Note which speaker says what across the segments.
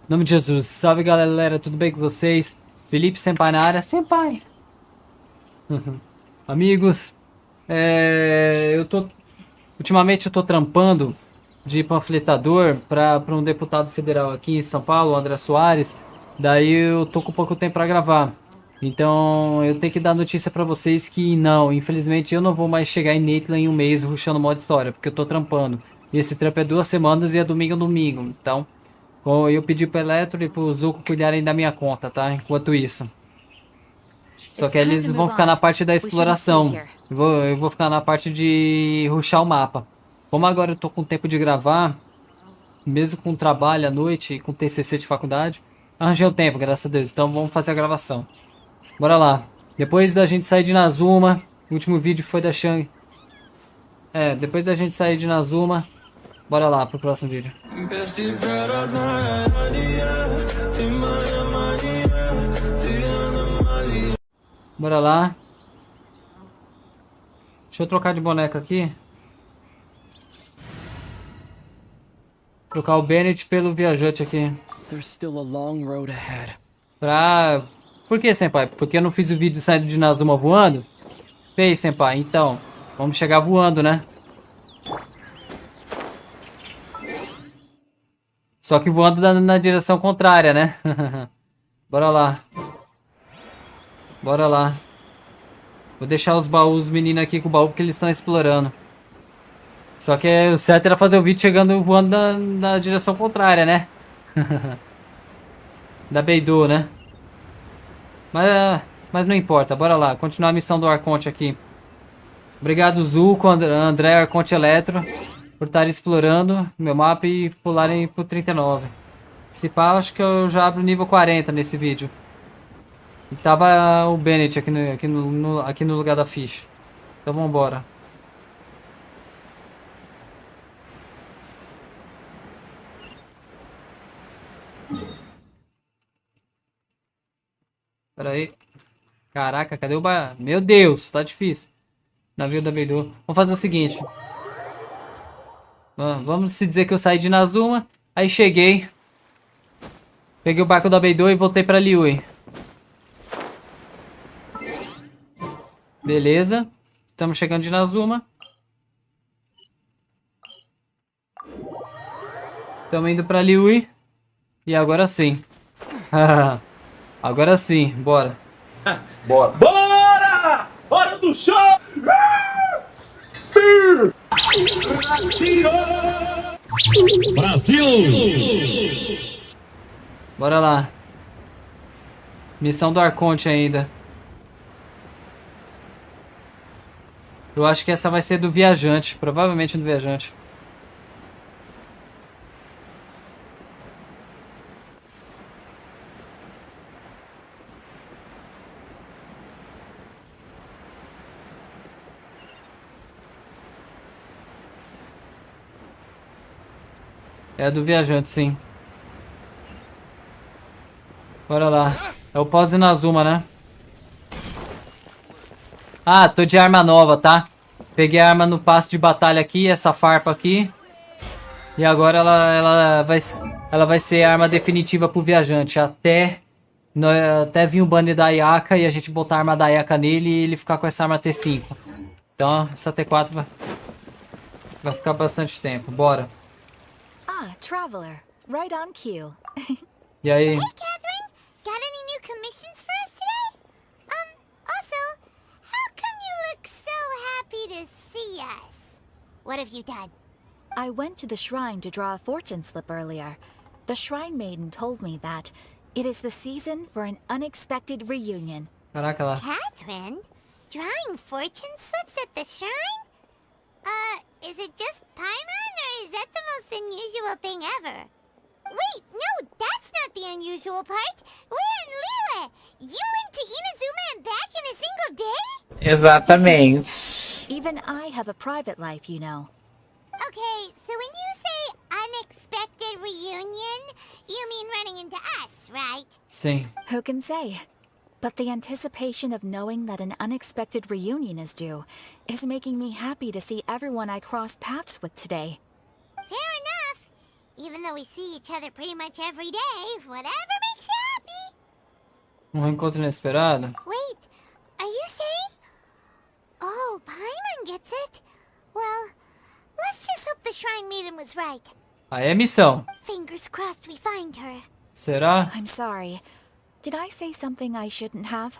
Speaker 1: Em nome de Jesus. Salve, galera. Tudo bem com vocês? Felipe, Senpai na área. Senpai. Amigos, ultimamente eu tô trampando de panfletador para um deputado federal aqui em São Paulo, André Soares. Daí eu tô com pouco tempo para gravar. Então eu tenho que dar notícia para vocês que não, infelizmente eu não vou mais chegar em Neitland em um mês rushando modo história, porque eu tô trampando. E esse trampo é 2 semanas e é domingo a domingo. Então, eu pedi pro Eletro e pro Zuko cuidarem da minha conta, tá? Enquanto isso. Só que eles vão ficar na parte da exploração. Eu vou ficar na parte de rushar o mapa. Como agora eu tô com tempo de gravar, mesmo com trabalho à noite e com TCC de faculdade, arranjei o tempo, graças a Deus. Então vamos fazer a gravação. Bora lá. Depois da gente sair de Nazuma, o último vídeo foi da Shang. Depois da gente sair de Nazuma, bora lá pro próximo vídeo. Bora lá. Deixa eu trocar de boneca aqui. Trocar o Bennett pelo viajante aqui.
Speaker 2: There's still a long road ahead.
Speaker 1: Por que, Senpai? Porque eu não fiz o vídeo saindo de Nazuma voando? Fez, Senpai. Então, vamos chegar voando, né? Só que voando na direção contrária, né? Bora lá. Bora lá. Vou deixar os baús, meninos aqui com o baú, porque eles estão explorando. Só que o certo era fazer o vídeo chegando voando na direção contrária, né? Da Beidou, né? Mas não importa, bora lá. Continuar a missão do Arconte aqui. Obrigado, Zuko, André, Arconte Eletro, por estarem explorando meu mapa e pularem pro 39. Se pá, acho que eu já abro o nível 40 nesse vídeo. E tava o Bennett aqui no lugar da ficha. Então vambora. Pera aí. Caraca, cadê o Meu Deus, tá difícil. Navio da Beidou. Vamos fazer o seguinte. Vamos se dizer que eu saí de Nazuma. Aí cheguei. Peguei o barco da Beidou e voltei pra Liyue. Beleza. Estamos chegando de Nazuma. Estamos indo pra Liyue. E agora sim. Agora sim, bora.
Speaker 3: Bora! Bora! Hora do show! Brasil!
Speaker 1: Bora lá. Missão do Arconte ainda. Eu acho que essa vai ser do viajante. Provavelmente do viajante. É do viajante, sim. Bora lá. É o pós Inazuma, né? Ah, tô de arma nova, tá? Peguei a arma no passe de batalha aqui, essa farpa aqui. E agora ela vai ser a arma definitiva pro viajante. Até vir o banner da Ayaka e a gente botar a arma da Ayaka nele e ele ficar com essa arma T5. Então, essa T4 vai ficar bastante tempo. Bora.
Speaker 4: Traveler, right on cue.
Speaker 1: E aí?
Speaker 5: Hey, Catherine, got any new commissions for us today? Also, how come you look so happy to see us? What have you done?
Speaker 4: I went to the shrine to draw a fortune slip earlier. The shrine maiden told me that it is the season for an unexpected reunion.
Speaker 1: Caraca lá.
Speaker 5: Catherine, drawing fortune slips at the shrine? Is it just Paimon, or is that the most unusual thing ever? Wait, no, that's not the unusual part. We're in Liyue. You went to Inazuma and back in a single day?
Speaker 6: Exatamente.
Speaker 4: Even I have a private life, you know.
Speaker 5: Okay, so when you say unexpected reunion, you mean running into us, right?
Speaker 1: Sim.
Speaker 4: Who can say? But the anticipation of knowing that an unexpected reunion is due is making me happy to see everyone I crossed paths with today.
Speaker 5: Fair enough. Even though we see each other pretty much every day, whatever makes you happy.
Speaker 1: Encontro inesperado?
Speaker 5: Wait, are you saying? Oh, Paimon gets it. Well, let's just hope the Shrine Maiden was right.
Speaker 1: Aí é missão.
Speaker 5: Fingers crossed we find her.
Speaker 1: Será?
Speaker 4: I'm sorry. Did I say something I shouldn't have?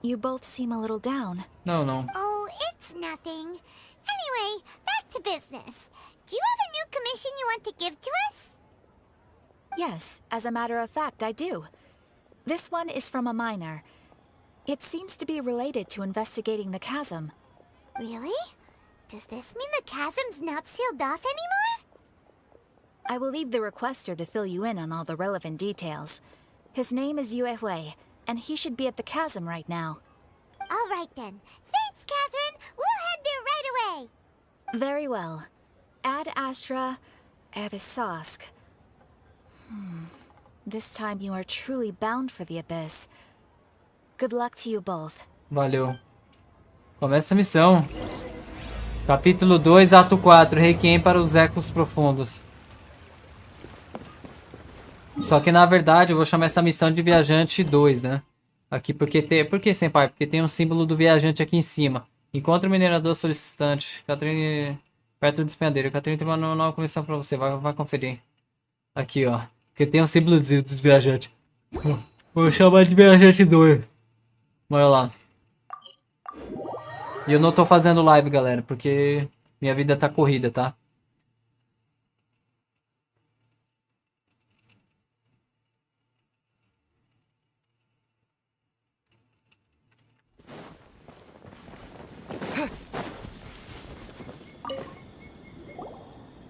Speaker 4: You both seem a little down.
Speaker 1: Não, não.
Speaker 5: Oh, it's nothing. Anyway, back to business. Do you have a new commission you want to give to us?
Speaker 4: Yes, as a matter of fact, I do. This one is from a miner. It seems to be related to investigating the chasm.
Speaker 5: Really? Does this mean the chasm's not sealed off anymore?
Speaker 4: I will leave the requester to fill you in on all the relevant details. His name is Yue Hui, and he should be at the chasm right now.
Speaker 5: All right then. Thanks, Catherine. We'll head there right away.
Speaker 4: Very well. Ad Astra Abyssosk. This time you are truly bound for the abyss. Good luck to you both.
Speaker 1: Valeu. Começa a missão. Capítulo 2, Ato 4. Requiem para os ecos profundos. Só que na verdade eu vou chamar essa missão de Viajante 2, né? Aqui porque tem... Por que, Senpai? Porque tem um símbolo do viajante aqui em cima. Encontre o minerador solicitante. Catrine... Perto do despenhadeiro. Catrine tem uma nova comissão pra você. Vai conferir. Aqui, ó. Porque tem um símbolo dos viajantes. Vou chamar de Viajante 2. Bora lá. E eu não tô fazendo live, galera. Porque minha vida tá corrida, tá?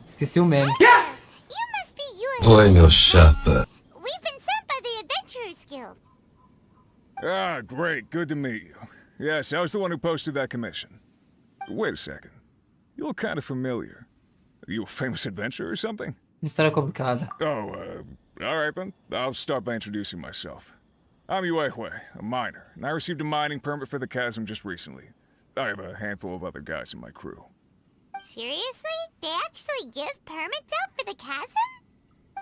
Speaker 1: Esqueci o meme.
Speaker 5: You must be you.
Speaker 6: Oi, meu chapa.
Speaker 5: We've been sent by the Adventurers Guild.
Speaker 7: Ah, great. Good to meet you. Yes, I was the one who posted that commission. Wait a second. You look kind of familiar. Are you a famous adventurer or something?
Speaker 1: História complicada.
Speaker 7: Oh, all right then. I'll start by introducing myself. I'm Yue Hui, a miner, and I received a mining permit for the chasm just recently. I have a handful of other guys in my crew.
Speaker 5: Seriously? They actually give permits out for the chasm?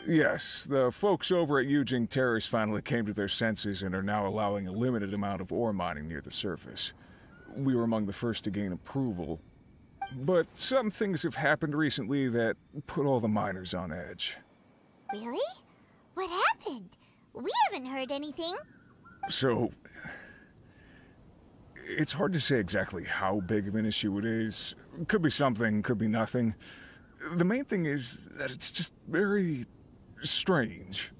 Speaker 7: Yes, the folks over at Yujing Terrace finally came to their senses and are now allowing a limited amount of ore mining near the surface. We were among the first to gain approval. But some things have happened recently that put all the miners on edge.
Speaker 5: Really? What happened? We haven't heard anything.
Speaker 7: So... it's hard to say exactly how big of an issue it is. Could be something, could be nothing. The main thing is that it's just very... strange.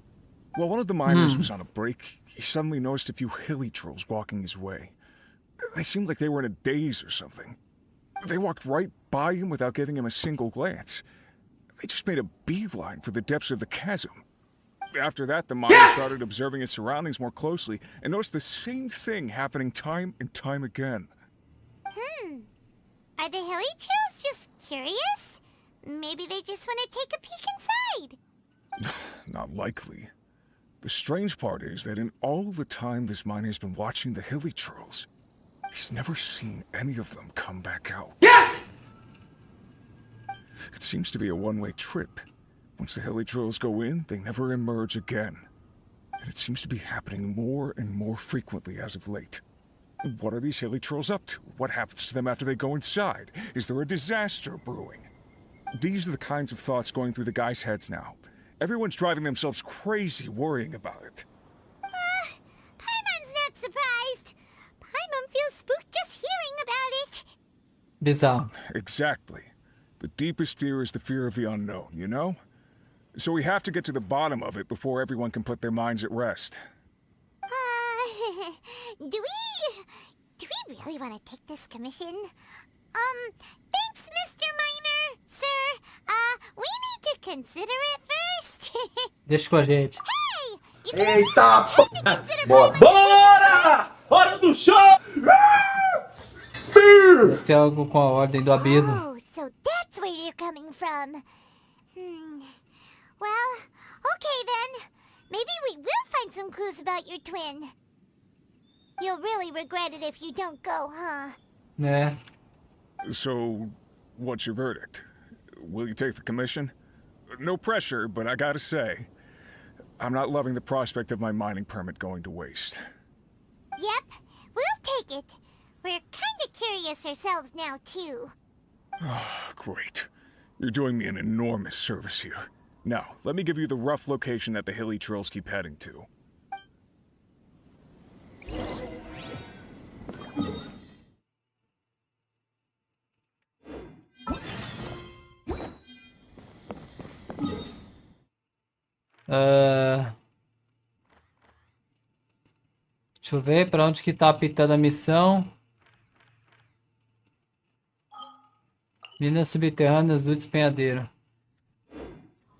Speaker 7: While one of the miners was on a break, he suddenly noticed a few hilly trolls walking his way. They seemed like they were in a daze or something. They walked right by him without giving him a single glance. They just made a beeline for the depths of the chasm. After that, the miner started observing his surroundings more closely and noticed the same thing happening time and time again.
Speaker 5: Are the hilly trolls just curious? Maybe they just want to take a peek inside.
Speaker 7: Not likely. The strange part is that in all the time this miner has been watching the hilly trolls, he's never seen any of them come back out. It seems to be a one-way trip. Once the hilly trolls go in, they never emerge again. And it seems to be happening more and more frequently as of late. What are these hilly trolls up to? What happens to them after they go inside? Is there a disaster brewing? These are the kinds of thoughts going through the guys' heads now. Everyone's driving themselves crazy worrying about it.
Speaker 5: Paimon's not surprised. Paimon feels spooked just hearing about it.
Speaker 1: Bizarro.
Speaker 7: Exactly. The deepest fear is the fear of the unknown, you know? So we have to get to the bottom of it before everyone can put their minds at rest.
Speaker 5: Do we really want to take this commission? Thanks, Mr. Miner, sir. We need to consider it first.
Speaker 1: Deixa com a gente.
Speaker 5: Hey, you can
Speaker 3: Eita!
Speaker 5: consider
Speaker 3: Bora!
Speaker 5: Paimon.
Speaker 3: Bora! Hora do show!
Speaker 1: Tem algo com a ordem do abismo.
Speaker 5: Oh, so that's where you're coming from. Well, okay then. Maybe we will find some clues about your twin. You'll really regret it if you don't go, huh?
Speaker 1: Né?
Speaker 7: So, what's your verdict? Will you take the commission? No pressure, but I gotta say, I'm not loving the prospect of my mining permit going to waste.
Speaker 5: Yep, we'll take it. We're kinda curious ourselves now, too.
Speaker 7: Great. You're doing me an enormous service here. Now, let me give you the rough location that the hilly trails keep heading to.
Speaker 1: Deixa eu ver pra onde que tá apitando a missão. Minas subterrâneas do despenhadeiro.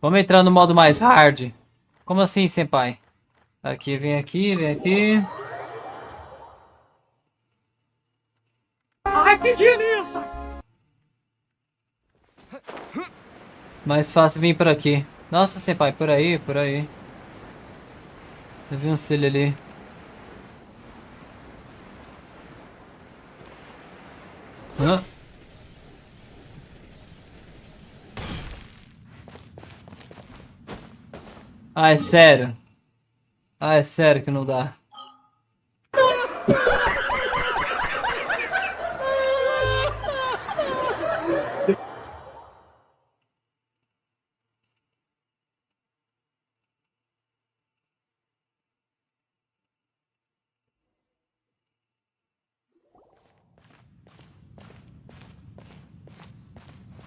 Speaker 1: Vamos entrar no modo mais hard. Como assim, senpai? Aqui, vem aqui, vem aqui.
Speaker 3: Ai, que delícia!
Speaker 1: Mais fácil vir por aqui. Nossa, senpai, por aí, por aí. Eu vi um cílio ali. Hã? Ah, é sério? Ah, é sério que não dá.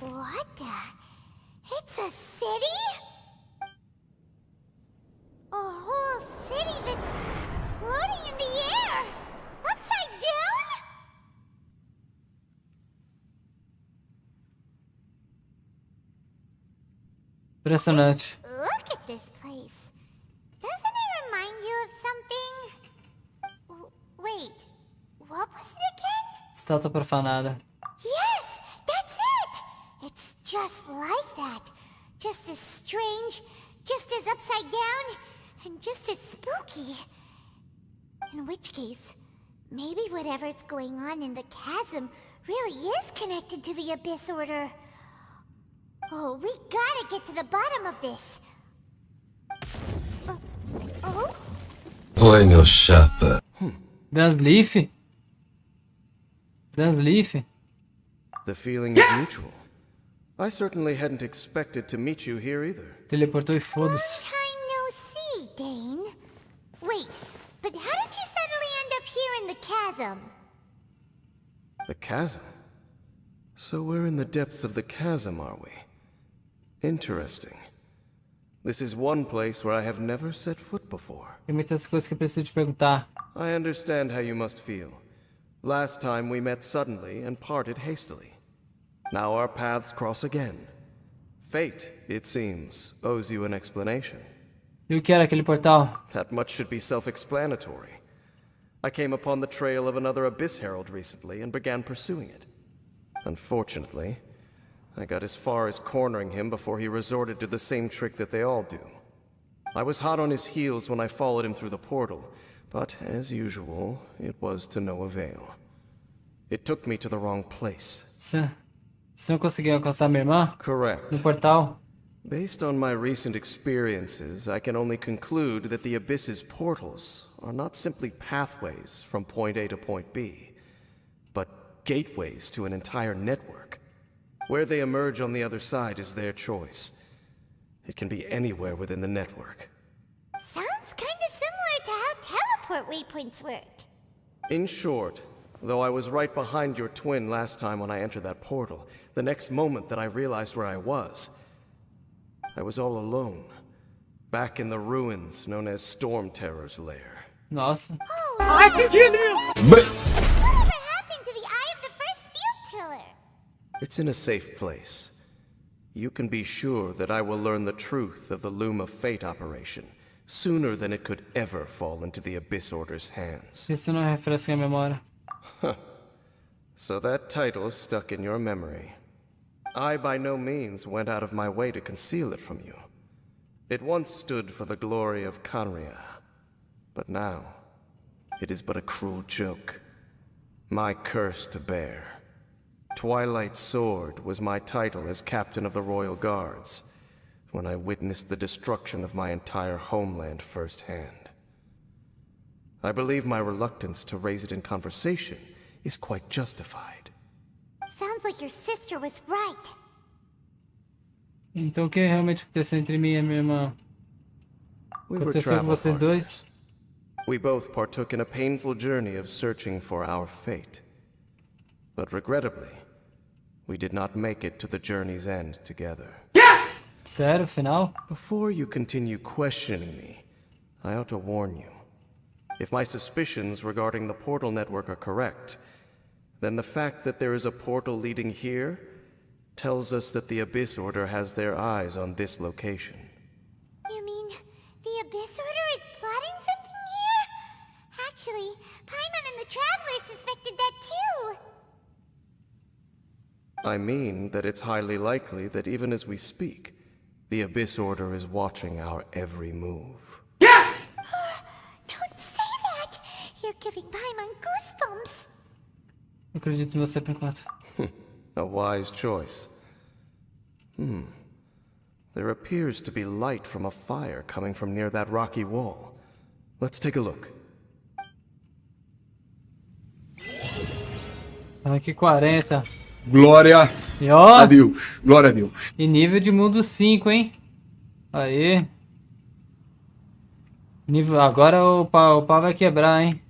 Speaker 5: What the? It's a city? A whole city that's floating in the air! Upside down?
Speaker 1: Impressionante.
Speaker 5: Look at this place. Doesn't it remind you of something? Wait, what was it again?
Speaker 1: Estátua profanada.
Speaker 5: Yes, that's it! It's just like that. Just as strange, just as upside down, and just as spooky. In which case, maybe whatever's going on in the chasm really is connected to the Abyss Order. Oh, we gotta get to the bottom of this. Oh?
Speaker 6: Oi, meu chapa.
Speaker 1: Dainsleif? Dainsleif?
Speaker 8: The feeling is mutual. I certainly hadn't expected to meet you here either.
Speaker 1: Teleportou e
Speaker 5: Long
Speaker 1: foda-se.
Speaker 5: time no see, Dane. Wait, but how did you suddenly end up here in the chasm?
Speaker 8: The chasm? So we're in the depths of the chasm, are we? Interesting. This is one place where I have never set foot before.
Speaker 1: Tem muitas coisas que eu preciso te perguntar.
Speaker 8: I understand how you must feel. Last time we met suddenly and parted hastily. Now our paths cross again. Fate, it seems, owes you an explanation.
Speaker 1: E o que era aquele portal?
Speaker 8: That much should be self-explanatory. I came upon the trail of another Abyss Herald recently and began pursuing it. Unfortunately, I got as far as cornering him before he resorted to the same trick that they all do. I was hot on his heels when I followed him through the portal, but as usual, it was to no avail. It took me to the wrong place.
Speaker 1: Você não conseguiu alcançar minha irmã?
Speaker 8: Correct.
Speaker 1: No portal?
Speaker 8: Based on my recent experiences, I can only conclude that the Abyss's portals are not simply pathways from point A to point B, but gateways to an entire network. Where they emerge on the other side is their choice. It can be anywhere within the network.
Speaker 5: Sounds kinda similar to how teleport waypoints work.
Speaker 8: In short, though I was right behind your twin last time when I entered that portal, the next moment that I realized where I was all alone, back in the ruins known as Storm Terror's lair.
Speaker 1: Nossa.
Speaker 3: Ai, que delícia!
Speaker 5: Whatever happened to the Eye of the First Field Tiller?
Speaker 8: It's in a safe place. You can be sure that I will learn the truth of the Loom of Fate operation sooner than it could ever fall into the Abyss Order's hands.
Speaker 1: Isso não refresca a memória.
Speaker 8: So that title stuck in your memory. I by no means went out of my way to conceal it from you. It once stood for the glory of Conria, but now it is but a cruel joke. My curse to bear. Twilight Sword was my title as captain of the Royal Guards, when I witnessed the destruction of my entire homeland firsthand. I believe my reluctance to raise it in conversation is quite justified.
Speaker 5: Sounds like your sister was right.
Speaker 1: Então o que realmente aconteceu entre mim e minha irmã?
Speaker 8: We were
Speaker 1: Aconteceu com
Speaker 8: travel
Speaker 1: vocês dois?
Speaker 8: partners. We both partook in a painful journey of searching for our fate. But regrettably, we did not make it to the journey's end together.
Speaker 1: Sério, final?
Speaker 8: Before you continue questioning me, I ought to warn you. If my suspicions regarding the portal network are correct, then the fact that there is a portal leading here tells us that the Abyss Order has their eyes on this location.
Speaker 5: You mean the Abyss Order is plotting something here? Actually, Paimon and the Traveler suspected that too.
Speaker 8: I mean that it's highly likely that even as we speak, the Abyss Order is watching our every move.
Speaker 5: Don't say that! You're giving Paimon goosebumps.
Speaker 1: Eu acredito em você por enquanto.
Speaker 8: A wise choice. There appears to be light from a fire coming from near that rocky wall. Let's take a look.
Speaker 1: Aqui 40.
Speaker 9: Glória
Speaker 1: E ó,
Speaker 9: a Deus. Glória a Deus.
Speaker 1: e nível de mundo 5, hein? Aí. Nível, agora o pau vai quebrar, hein?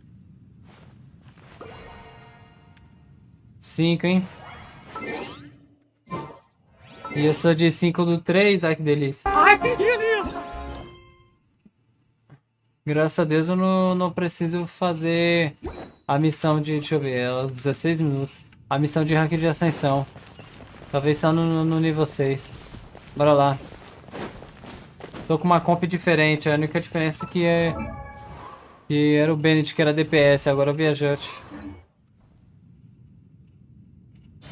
Speaker 1: 5, hein? E eu sou de 5 do 3, ai que delícia. Ai, que delícia! Graças a Deus eu não preciso fazer a missão de, deixa eu ver, é aos 16 minutos. A missão de ranking de ascensão. Talvez só no nível 6. Bora lá. Tô com uma comp diferente, a única diferença que é... que era o Bennett, que era DPS, agora é o Viajante.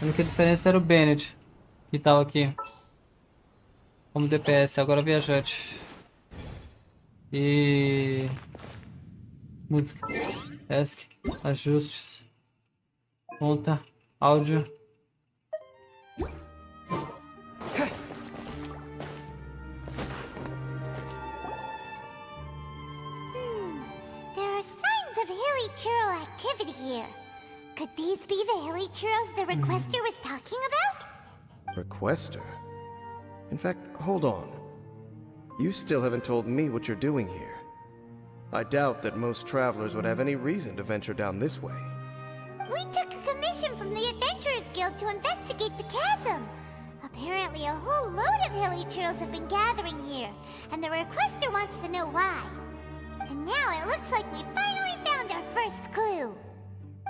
Speaker 1: A única diferença era o Bennett, que tava aqui como DPS, agora é o Viajante. E... música, ESC, ajustes, conta, áudio.
Speaker 5: There are signs of hilly churl activity here. Could these be the hilly churls the requester was talking about?
Speaker 8: Requester? In fact, hold on. You still haven't told me what you're doing here. I doubt that most travelers would have any reason to venture down this way.
Speaker 5: We took a commission from the Adventurers Guild to investigate the chasm. Apparently a whole load of hilly churls have been gathering here, and the requester wants to know why. And now it looks like we finally found our first clue.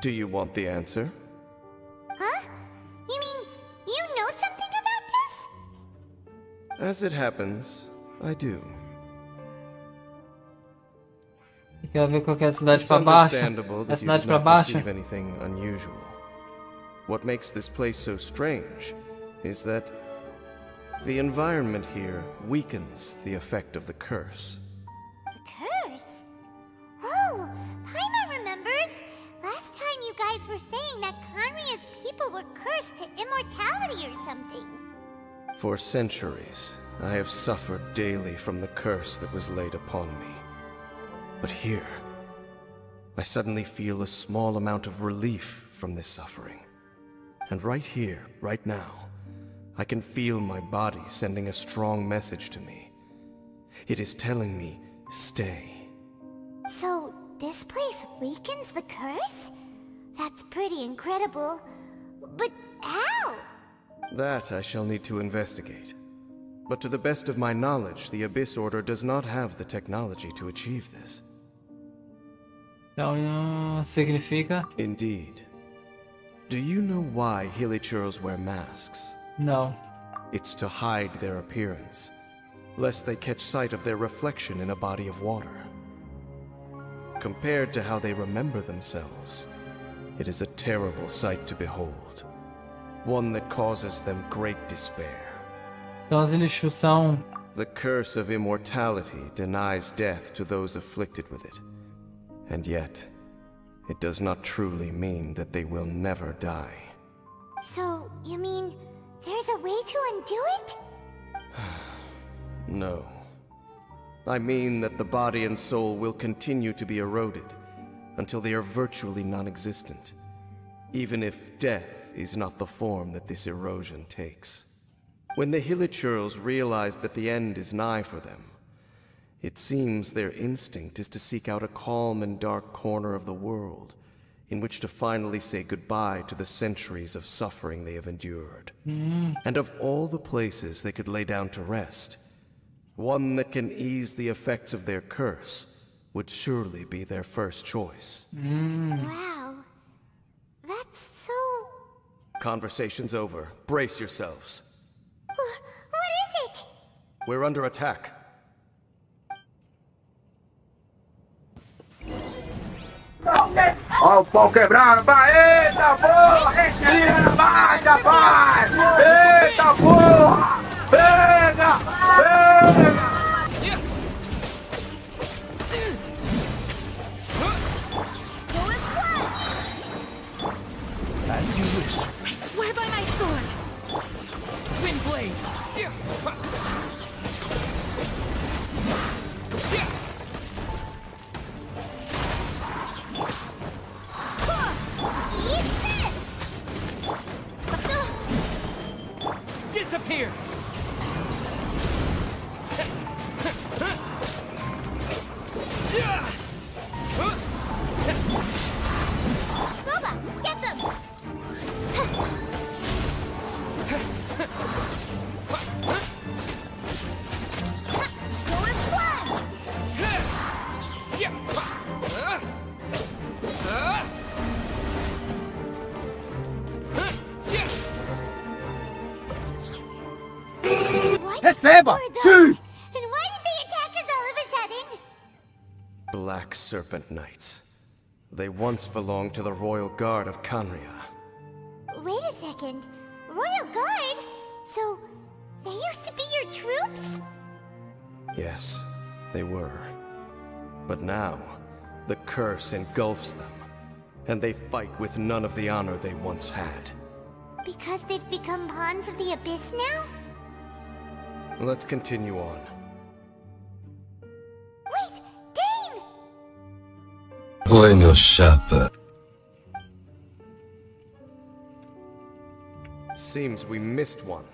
Speaker 8: Do you want the answer?
Speaker 5: Huh? You mean you know something about this?
Speaker 8: As it happens, I do.
Speaker 1: Quer ver qual que é a cidade
Speaker 8: It's
Speaker 1: pra baixo?
Speaker 8: understandable
Speaker 1: É a
Speaker 8: that you
Speaker 1: cidade
Speaker 8: did
Speaker 1: pra
Speaker 8: not
Speaker 1: baixo?
Speaker 8: perceive anything unusual. What makes this place so strange is that the environment here weakens the effect of the curse.
Speaker 5: The curse? Oh, Paimon remembers. Last time you guys were saying that Conria's people were cursed to immortality or something.
Speaker 8: For centuries, I have suffered daily from the curse that was laid upon me. But here, I suddenly feel a small amount of relief from this suffering. And right here, right now, I can feel my body sending a strong message to me. It is telling me, stay.
Speaker 5: So, this place weakens the curse? That's pretty incredible. But how?
Speaker 8: That I shall need to investigate. But to the best of my knowledge, the Abyss Order does not have the technology to achieve this.
Speaker 1: Então, significa...
Speaker 8: Indeed. Do you know why Hilichurls wear masks?
Speaker 1: Não.
Speaker 8: It's to hide their appearance, lest they catch sight of their reflection in a body of water. Compared to how they remember themselves, it is a terrible sight to behold. One that causes them great despair.
Speaker 1: Então os Ilixu são...
Speaker 8: The curse of immortality denies death to those afflicted with it. And yet, it does not truly mean that they will never die.
Speaker 5: So, you mean there's a way to undo it?
Speaker 8: No. I mean that the body and soul will continue to be eroded until they are virtually non-existent, even if death is not the form that this erosion takes. When the Hilichurls realize that the end is nigh for them, it seems their instinct is to seek out a calm and dark corner of the world in which to finally say goodbye to the centuries of suffering they have endured. And of all the places they could lay down to rest, one that can ease the effects of their curse would surely be their first choice.
Speaker 5: Wow. That's so...
Speaker 8: Conversation's over. Brace yourselves.
Speaker 5: What is it?
Speaker 8: We're under attack.
Speaker 9: Ó o pau quebrando, vai! Eita porra! Respira na baixa, vai! Eita porra! Pega! Pega!
Speaker 2: As you wish.
Speaker 4: I swear by my sword.
Speaker 2: Windblade!
Speaker 5: Eat this!
Speaker 2: Disappear!
Speaker 5: Boba, get them! Go as planned! What
Speaker 9: Receba!
Speaker 5: were those?
Speaker 9: Sim!
Speaker 5: And why did they attack us all of a sudden?
Speaker 8: Black Serpent Knights. They once belonged to the Royal Guard of Canria.
Speaker 5: Wait a second. Royal Guard? So, they used to be your troops?
Speaker 8: Yes, they were. But now, the curse engulfs them, and they fight with none of the honor they once had.
Speaker 5: Because they've become pawns of the Abyss now?
Speaker 8: Let's continue on.
Speaker 5: Wait! Dane!
Speaker 6: Oi, meu chapa.
Speaker 8: Seems we missed one.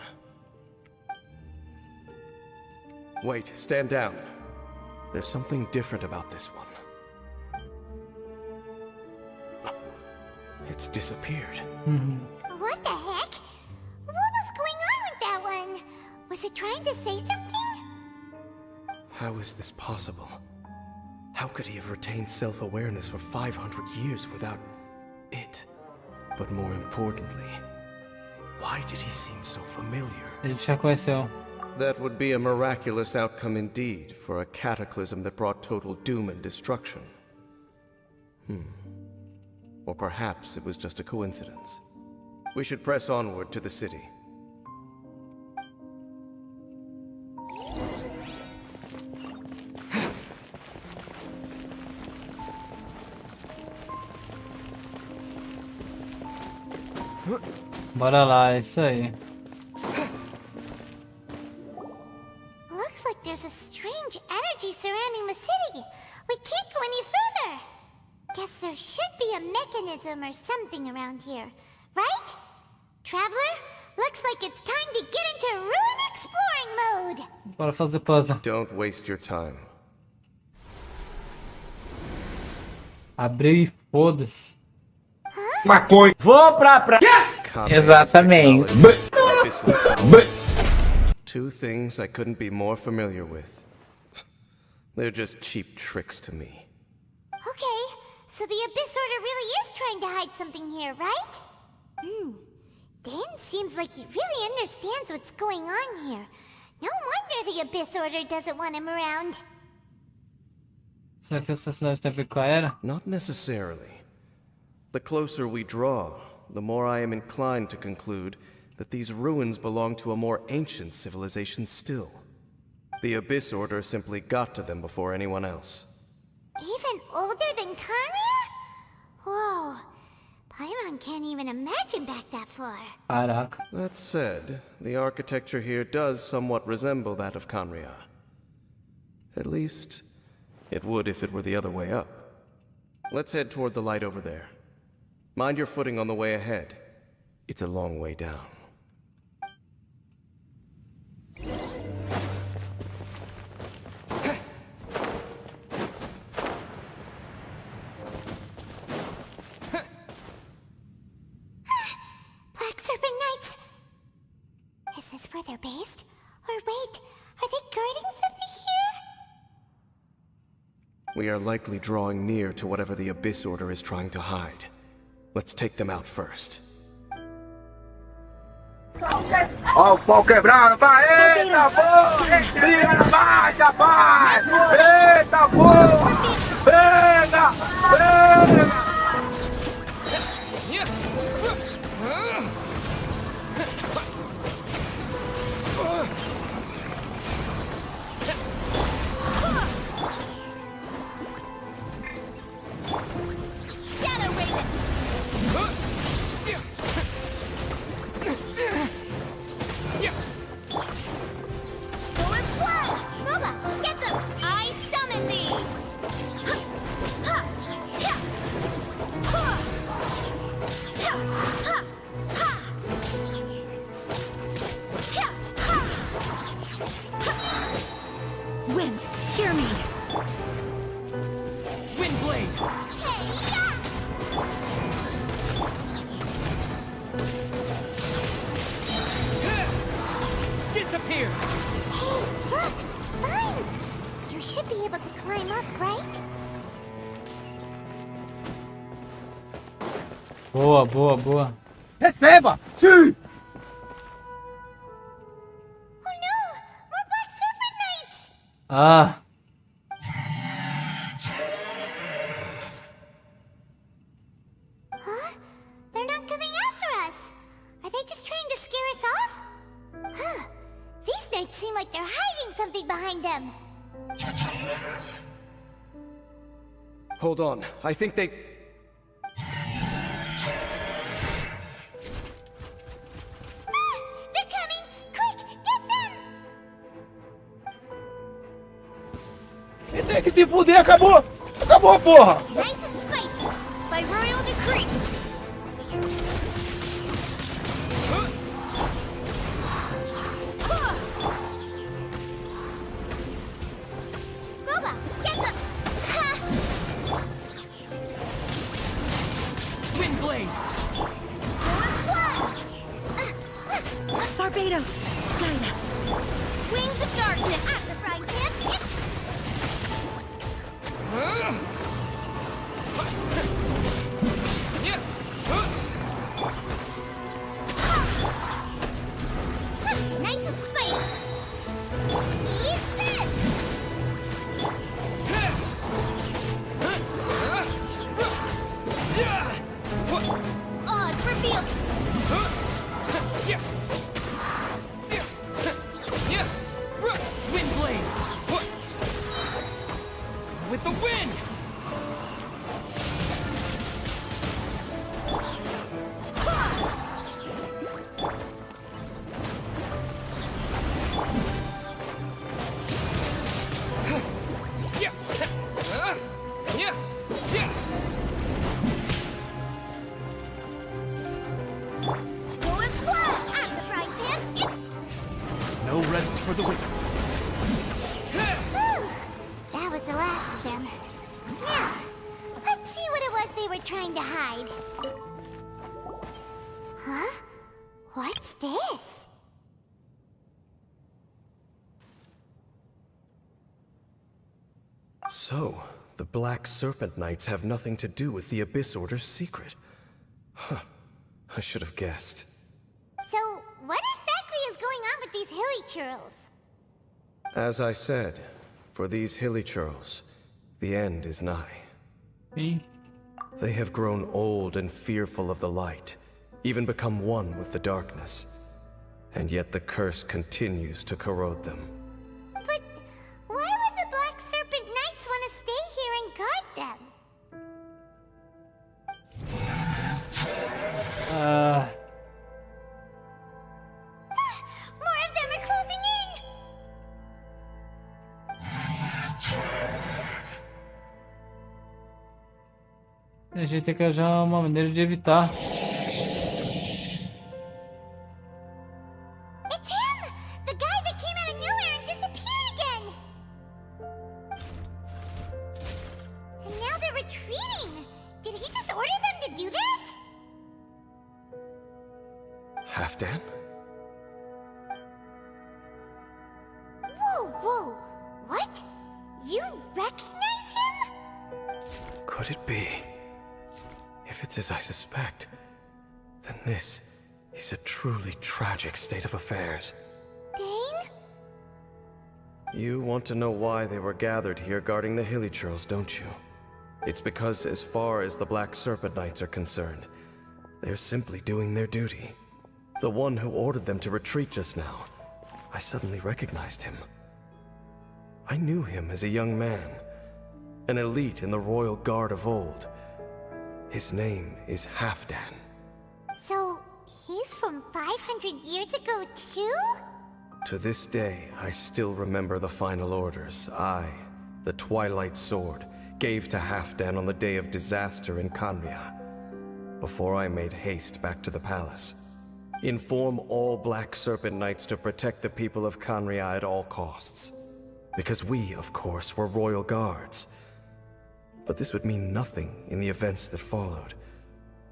Speaker 8: Wait, stand down. There's something different about this one. It's disappeared.
Speaker 5: What the heck? What was going on with that one? Was it trying to say something?
Speaker 8: How is this possible? How could he have retained self-awareness for 500 years without it? But more importantly, why did he seem so familiar?
Speaker 1: Ele te reconheceu.
Speaker 8: That would be a miraculous outcome indeed for a cataclysm that brought total doom and destruction. Or perhaps it was just a coincidence. We should press onward to the city.
Speaker 1: Bora lá, é isso aí.
Speaker 5: Looks like there's a strange energy surrounding the city. We can't go any further. Guess there should be a mechanism or something around here, right? Traveler, looks like it's time to get into ruin exploring mode.
Speaker 1: Bora fazer puzzle.
Speaker 8: Don't waste your time.
Speaker 1: Abriu e foda-se.
Speaker 9: Maconha! Vou pra praia!
Speaker 8: Exatamente. Two things I couldn't be more familiar with. They're just cheap tricks to me.
Speaker 5: Okay, so the Abyss Order really is trying to hide something here, right? Dan seems like he really understands what's going on here. No wonder the Abyss Order doesn't want him around.
Speaker 1: Será que essa cidade tem a ver com a era?
Speaker 8: Not necessarily. The closer we draw, the more I am inclined to conclude that these ruins belong to a more ancient civilization still. The Abyss Order simply got to them before anyone else.
Speaker 5: Even older than Kanria? Whoa. Paimon can't even imagine back that far.
Speaker 1: Caraca.
Speaker 8: That said, the architecture here does somewhat resemble that of Kanria. At least, it would if it were the other way up. Let's head toward the light over there. Mind your footing on the way ahead. It's a long way down.
Speaker 5: Black Serpent Knights! Is this where they're based? Or wait, are they guarding something here?
Speaker 8: We are likely drawing near to whatever the Abyss Order is trying to hide. Let's take them out first.
Speaker 9: Ó o pau quebrando, vai! Eita porra! Estreia na marcha, vai! Eita porra! Pega! Pega!
Speaker 5: Shadow Raven! Forward flow! Ruba, get them! I summon thee!
Speaker 4: Wind, hear me.
Speaker 2: Windblade! Disappear!
Speaker 5: Hey, look! Vines! You should be able to climb up, right?
Speaker 1: Boa, boa, boa.
Speaker 3: Receba! Sim!
Speaker 5: Oh no! More Black Serpent Knights!
Speaker 1: Ah,
Speaker 5: Huh? They're not coming after us! Are they just trying to scare us off? Huh. These knights seem like they're hiding something behind them.
Speaker 8: Hold on, I think they...
Speaker 5: Ah, they're coming! Quick, get them!
Speaker 3: E tem que se fuder, acabou! Acabou, porra!
Speaker 5: Nice and spicy, by royal decree. Ruba, get them! Ha!
Speaker 2: Windblade!
Speaker 4: Barbados, guide us.
Speaker 5: Wings of darkness at the frying pan. Nice and spicy. Eat this! Odds revealed.
Speaker 2: Windblade! With the wind!
Speaker 5: Go and splash at the frying pan. It's
Speaker 2: No rest for the wicked.
Speaker 5: Whew. That was the last of them. Now, let's see what it was they were trying to hide. Huh? What's this?
Speaker 8: So, the Black Serpent Knights have nothing to do with the Abyss Order's secret. Huh. I should have guessed.
Speaker 5: So, what exactly is going on with these hilly churls?
Speaker 8: As I said, for these hilly churls, the end is nigh.
Speaker 1: sim.
Speaker 8: They have grown old and fearful of the light, even become one with the darkness. And yet the curse continues to corrode them.
Speaker 5: But why would the Black Serpent Knights want to stay here and guard them?
Speaker 1: A gente tem que achar uma maneira de evitar.
Speaker 5: It's him! The guy that came out of nowhere and disappeared again! And now they're retreating! Did he just order them to do that?
Speaker 8: Halfdan?
Speaker 5: Whoa, whoa! What? You recognize him?
Speaker 8: Could it be? If it's as I suspect, then this is a truly tragic state of affairs.
Speaker 5: Dane?
Speaker 8: You want to know why they were gathered here guarding the Hilichurls, don't you? It's because as far as the Black Serpent Knights are concerned, they're simply doing their duty. The one who ordered them to retreat just now, I suddenly recognized him. I knew him as a young man, an elite in the royal guard of old. His name is Halfdan.
Speaker 5: So, he's from 500 years ago too?
Speaker 8: To this day, I still remember the final orders I, the Twilight Sword, gave to Halfdan on the day of disaster in Khaenri'ah, before I made haste back to the palace. Inform all Black Serpent Knights to protect the people of Khaenri'ah at all costs. Because we, of course, were royal guards. But this would mean nothing in the events that followed.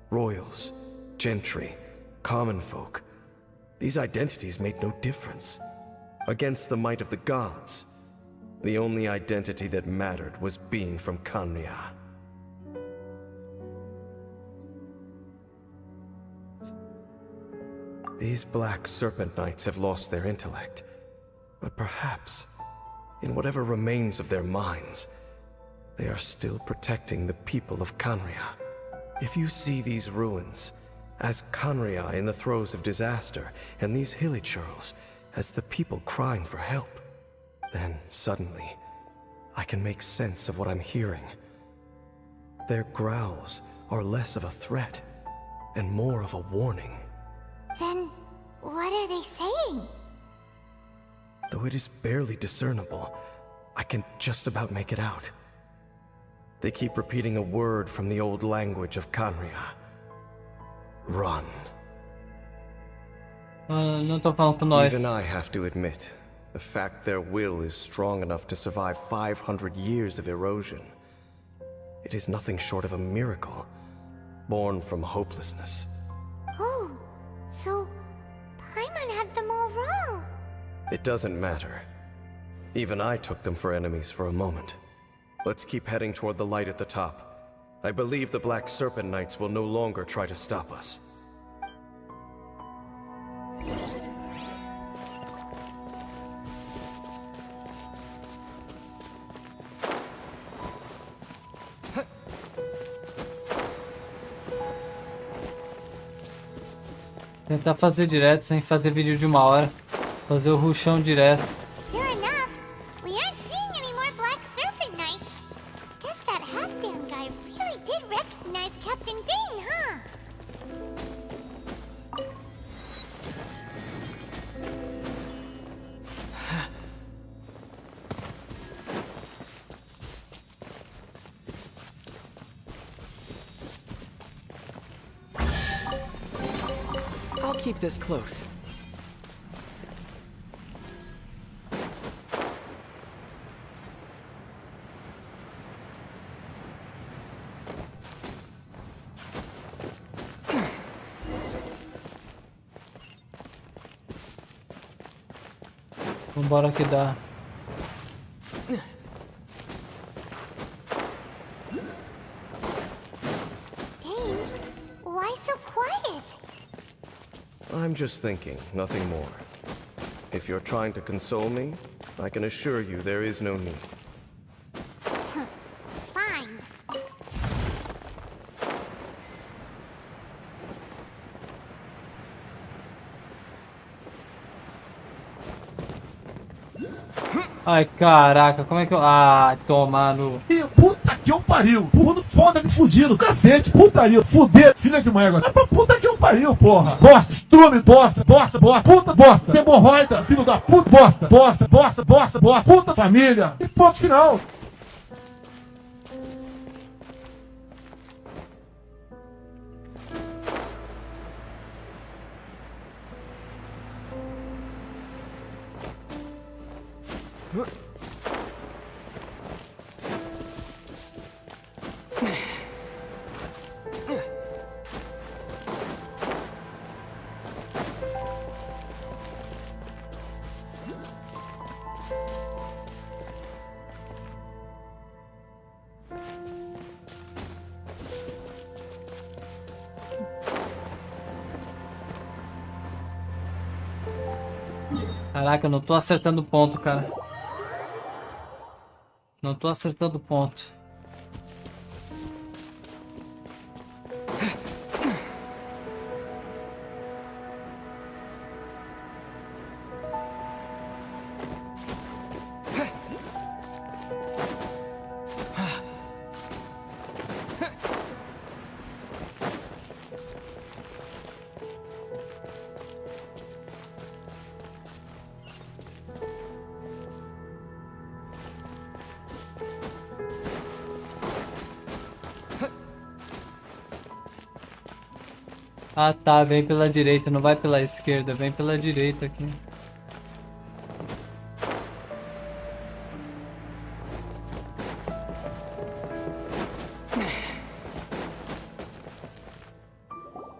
Speaker 8: Royals, gentry, common folk, these identities made no difference. Against the might of the gods, the only identity that mattered was being from Khaenri'ah. These Black Serpent Knights have lost their intellect, but perhaps, in whatever remains of their minds, they are still protecting the people of Khaenri'ah. If you see these ruins as Khaenri'ah in the throes of disaster, and these Hilichurls as the people crying for help, then suddenly I can make sense of what I'm hearing. Their growls are less of a threat and more of a warning.
Speaker 5: Then, what are they saying?
Speaker 8: Though it is barely discernible, I can just about make it out. They keep repeating a word from the old language of Khaenri'ah. Run.
Speaker 1: Não tô falando com nós.
Speaker 8: Even I have to admit, the fact their will is strong enough to survive 500 years of erosion. It is nothing short of a miracle, born from hopelessness.
Speaker 5: Oh, so Paimon had them all wrong.
Speaker 8: It doesn't matter. Even I took them for enemies for a moment. Let's keep heading toward the light at the top. I believe the Black Serpent Knights will no longer try to stop us.
Speaker 1: Tentar fazer direto sem fazer vídeo de 1 hora. Fazer o rushão direto.
Speaker 5: Sure enough, we aren't seeing any more Black Serpent Knights. Guess that Halfdan guy really did recognize Captain Dane, huh?
Speaker 2: I'll keep this close.
Speaker 1: Vambora que dá.
Speaker 5: Dane, why so quiet?
Speaker 8: I'm just thinking, nothing more. If you're trying to console me, I can assure you there is no need.
Speaker 5: Fine.
Speaker 1: Ai, caraca, como é que eu... Ah, toma no...
Speaker 3: Puta que eu pariu. Mundo foda de fudido. Cacete. Putaria. Fuder. Filha de mãe agora. Puta que eu pariu, porra. Bosta. Estrume. Bosta. Bosta. Bosta. Puta. Bosta. Hemorroida. Filho da puta. Bosta. Bosta. Bosta. Bosta. Bosta. Puta. Família. E ponto final.
Speaker 1: Caraca, eu não tô acertando o ponto, cara. Não tô acertando o ponto. Ah tá, vem pela direita, não vai pela esquerda, vem pela direita aqui.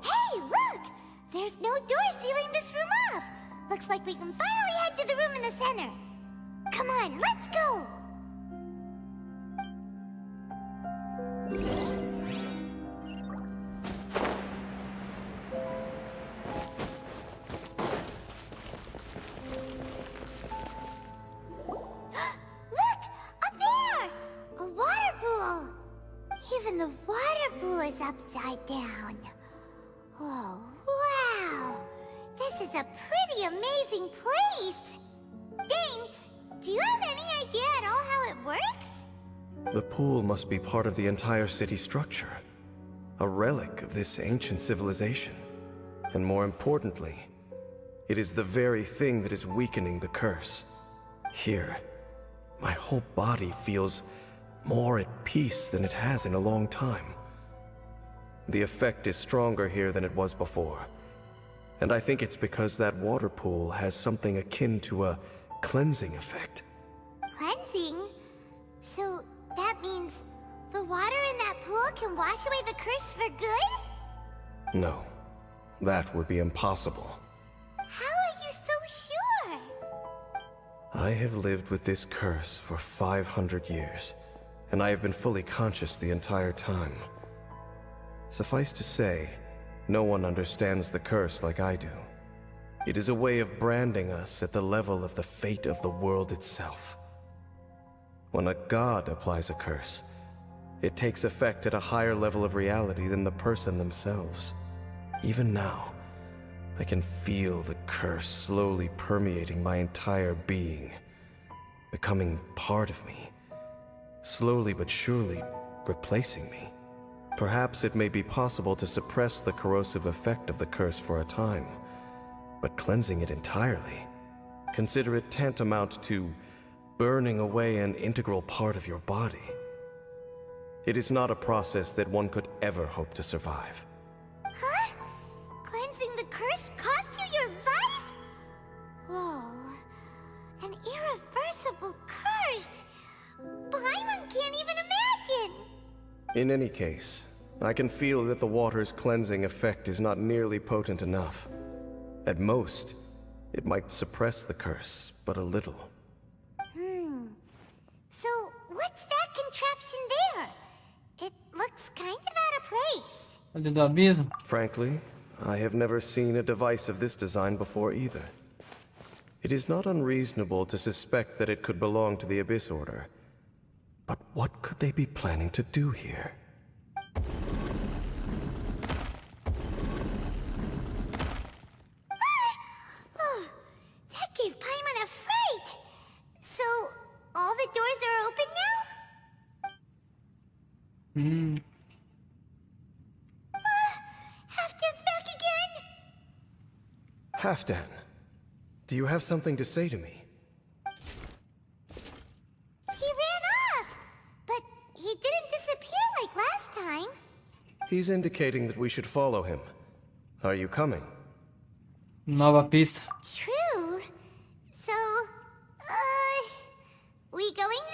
Speaker 5: Hey, look! There's no door sealing this room off. Looks like we can finally head to the room in the center. Come on, let's go! Even the water pool is upside down. Oh, wow! This is a pretty amazing place! Dane, do you have any idea at all how it works?
Speaker 8: The pool must be part of the entire city structure. A relic of this ancient civilization. And more importantly, it is the very thing that is weakening the curse. Here, my whole body feels more at peace than it has in a long time. The effect is stronger here than it was before. And I think it's because that water pool has something akin to a cleansing effect.
Speaker 5: Cleansing? So that means the water in that pool can wash away the curse for good?
Speaker 8: No, that would be impossible.
Speaker 5: How are you so sure?
Speaker 8: I have lived with this curse for 500 years. And I have been fully conscious the entire time. Suffice to say, no one understands the curse like I do. It is a way of branding us at the level of the fate of the world itself. When a god applies a curse, it takes effect at a higher level of reality than the person themselves. Even now, I can feel the curse slowly permeating my entire being, becoming part of me. Slowly but surely replacing me. Perhaps it may be possible to suppress the corrosive effect of the curse for a time, but cleansing it entirely, consider it tantamount to burning away an integral part of your body. It is not a process that one could ever hope to survive.
Speaker 5: Huh? Cleansing the curse cost you your life? Whoa. An irreversible curse! Paimon can't even imagine!
Speaker 8: In any case, I can feel that the water's cleansing effect is not nearly potent enough. At most, it might suppress the curse, but a little.
Speaker 5: So, what's that contraption there? It looks kind of out of place.
Speaker 1: Ali do abismo?
Speaker 8: Frankly, I have never seen a device of this design before either. It is not unreasonable to suspect that it could belong to the Abyss Order. But what could they be planning to do here?
Speaker 5: Oh, that gave Paimon a fright! So, all the doors are open now? Halfdan's back again!
Speaker 8: Halfdan, do you have something to say to me?
Speaker 5: He ran off! But he didn't disappear like last time.
Speaker 8: He's indicating that we should follow him. Are you coming?
Speaker 1: Nova pista.
Speaker 5: True. So, we going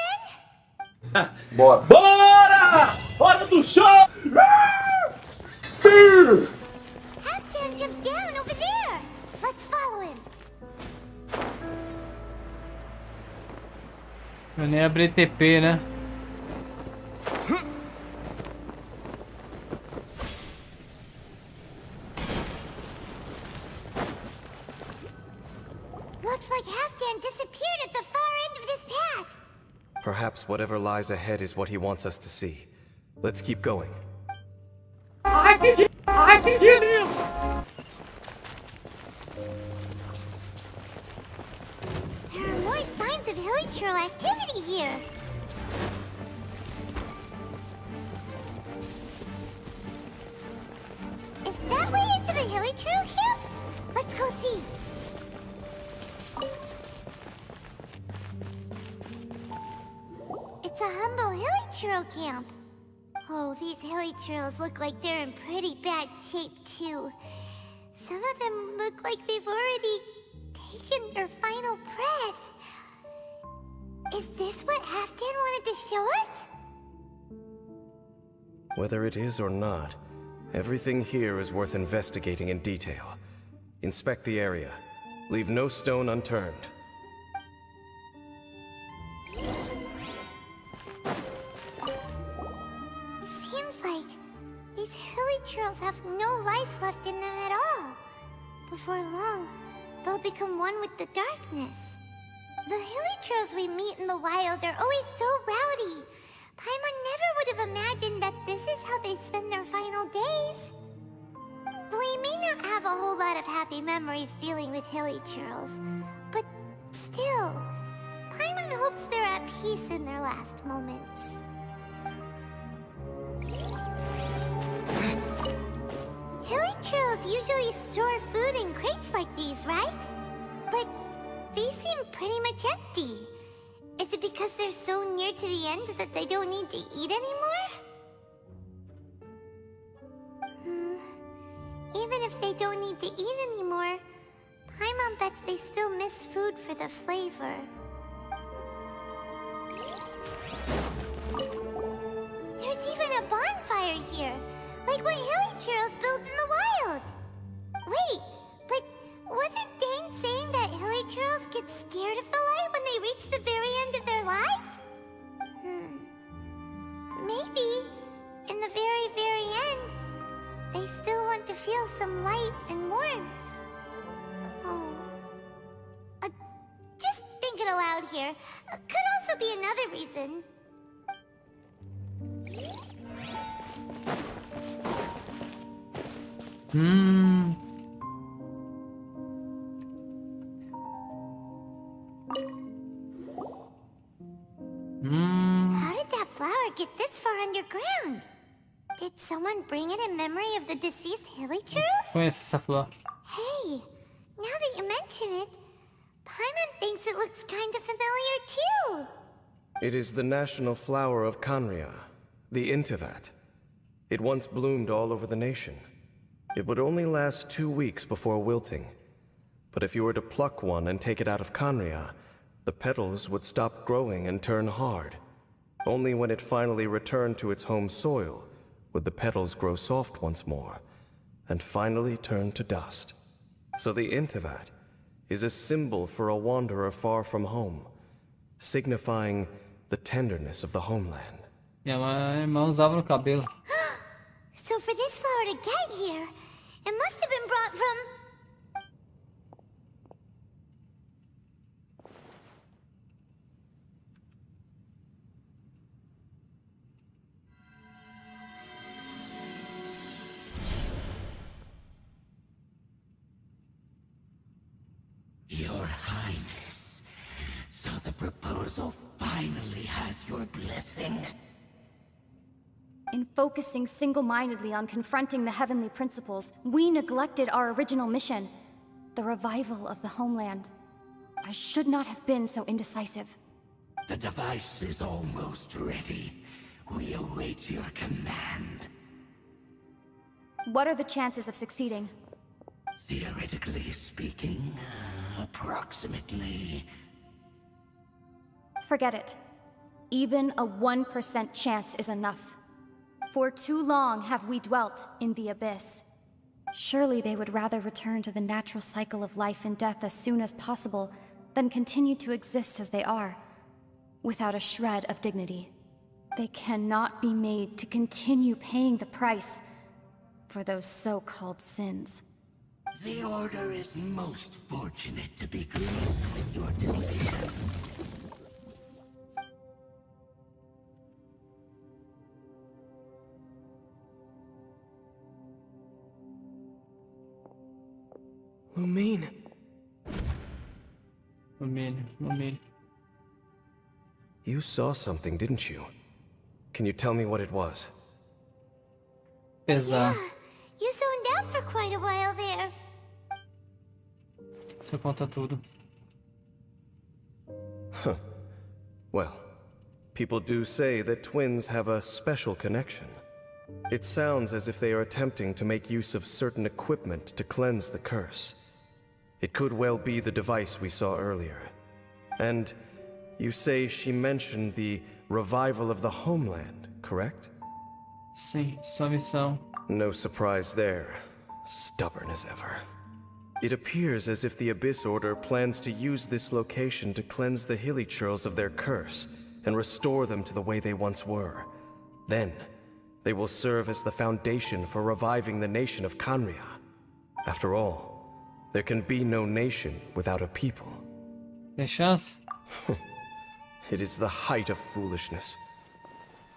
Speaker 5: then?
Speaker 9: Bora! Bora!
Speaker 3: Hora do show!
Speaker 5: Halfdan jumped down over there. Let's follow him.
Speaker 1: Eu nem abri TP, né?
Speaker 5: Looks like Halfdan disappeared at the far end of this path.
Speaker 8: Perhaps whatever lies ahead is what he wants us to see. Let's keep going.
Speaker 9: Rapidinho nisso!
Speaker 5: There are more signs of hilichurl activity here. Is that way into the hilichurl camp? Let's go see. It's a humble hilichurl camp. Oh, these hilichurls look like they're in pretty bad shape too. Some of them look like they've already taken their final breath. Is this what Halfdan wanted to show us?
Speaker 8: Whether it is or not, everything here is worth investigating in detail. Inspect the area. Leave no stone unturned.
Speaker 5: Seems like these hilichurls have no life left in them at all. Before long, they'll become one with the darkness. The hilichurls we meet in the wild are always so rowdy. Paimon never would have imagined that this is how they spend their final days. We may not have a whole lot of happy memories dealing with hilichurls, but still, Paimon hopes they're at peace in their last moments. Hilichurls usually store food in crates like these, right? But these seem pretty much empty. Is it because they're so near to the end that they don't need to eat anymore? Even if they don't need to eat anymore, Paimon bets they still miss food for the flavor. There's even a bonfire here, like what hilichurls build in the wild. Wait, but wasn't Dane saying that hilichurls get scared of the light when they reach the very end of their lives? Maybe, in the very, very end, they still want to feel some light and warmth. Oh. Just thinking aloud here. Could also be another reason. How did that flower get this far underground? Did someone bring it in memory of the deceased hilichurls?
Speaker 1: Conheço essa flor.
Speaker 5: Hey, now that you mention it, Paimon thinks it looks kind of familiar too.
Speaker 8: It is the national flower of Khaenri'ah, the Intivat. It once bloomed all over the nation. It would only last 2 weeks before wilting. But if you were to pluck one and take it out of Khaenri'ah, the petals would stop growing and turn hard. Only when it finally returned to its home soil would the petals grow soft once more, and finally turn to dust. So the Intivat is a symbol for a wanderer far from home, signifying the tenderness of the homeland.
Speaker 1: Minha irmã usava no cabelo.
Speaker 5: So for this flower to get here, it must have been brought from...
Speaker 10: Your Highness, so the proposal finally has your blessing.
Speaker 11: In focusing single-mindedly on confronting the heavenly principles, we neglected our original mission, the revival of the homeland. I should not have been so indecisive.
Speaker 10: The device is almost ready. We await your command.
Speaker 11: What are the chances of succeeding?
Speaker 10: Theoretically speaking, approximately.
Speaker 11: Forget it. Even a 1% chance is enough. For too long have we dwelt in the abyss. Surely they would rather return to the natural cycle of life and death as soon as possible than continue to exist as they are, without a shred of dignity. They cannot be made to continue paying the price for those so-called sins.
Speaker 10: The Order is most fortunate to be graced with your decision.
Speaker 2: Lumine.
Speaker 1: Lumine.
Speaker 8: You saw something, didn't you? Can you tell me what it was?
Speaker 1: Pesar.
Speaker 5: You zoned out for quite a while there.
Speaker 1: Você conta tudo.
Speaker 8: Huh. Well, people do say that twins have a special connection. It sounds as if they are attempting to make use of certain equipment to cleanse the curse. It could well be the device we saw earlier. And you say she mentioned the revival of the homeland, correct?
Speaker 1: Sim, sua missão.
Speaker 8: No surprise there. Stubborn as ever. It appears as if the Abyss Order plans to use this location to cleanse the Hilichurls of their curse and restore them to the way they once were. Then, they will serve as the foundation for reviving the nation of Khaenri'ah. After all, there can be no nation without a people.
Speaker 1: Tem chance?
Speaker 8: It is the height of foolishness.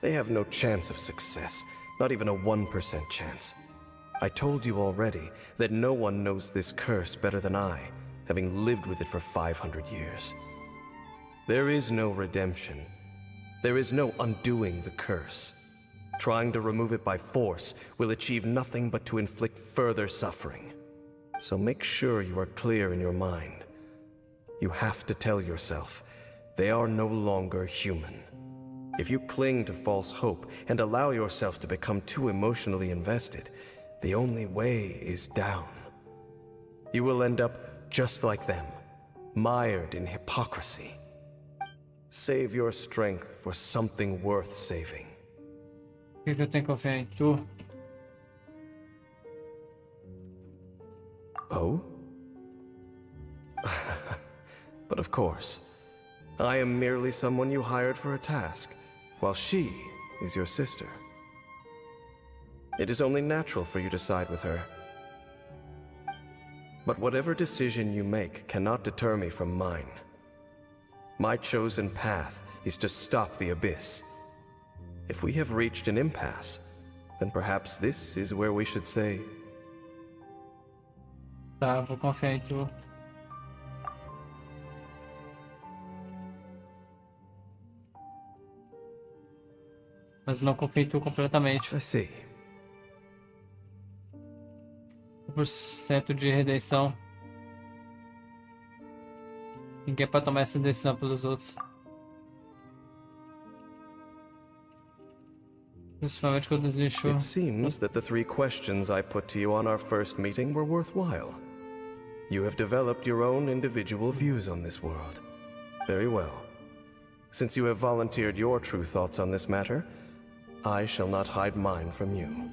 Speaker 8: They have no chance of success, not even a 1% chance. I told you already that no one knows this curse better than I, having lived with it for 500 years. There is no redemption. There is no undoing the curse. Trying to remove it by force will achieve nothing but to inflict further suffering. So make sure you are clear in your mind. You have to tell yourself, they are no longer human. If you cling to false hope and allow yourself to become too emotionally invested, the only way is down. You will end up just like them, mired in hypocrisy. Save your strength for something worth saving.
Speaker 1: Por que eu tenho que confiar em tu?
Speaker 8: Oh? But of course, I am merely someone you hired for a task, while she is your sister. It is only natural for you to side with her. But whatever decision you make cannot deter me from mine. My chosen path is to stop the Abyss. If we have reached an impasse, then perhaps this is where we should say...
Speaker 1: Tá, vou confiar em tu. Mas não confio em tu completamente.
Speaker 8: I see.
Speaker 1: 1% de redenção. Ninguém pode tomar essa decisão pelos outros. Principalmente quando deslixou.
Speaker 8: It seems that the 3 questions I put to you on our first meeting were worthwhile. You have developed your own individual views on this world. Very well. Since you have volunteered your true thoughts on this matter, I shall not hide mine from you.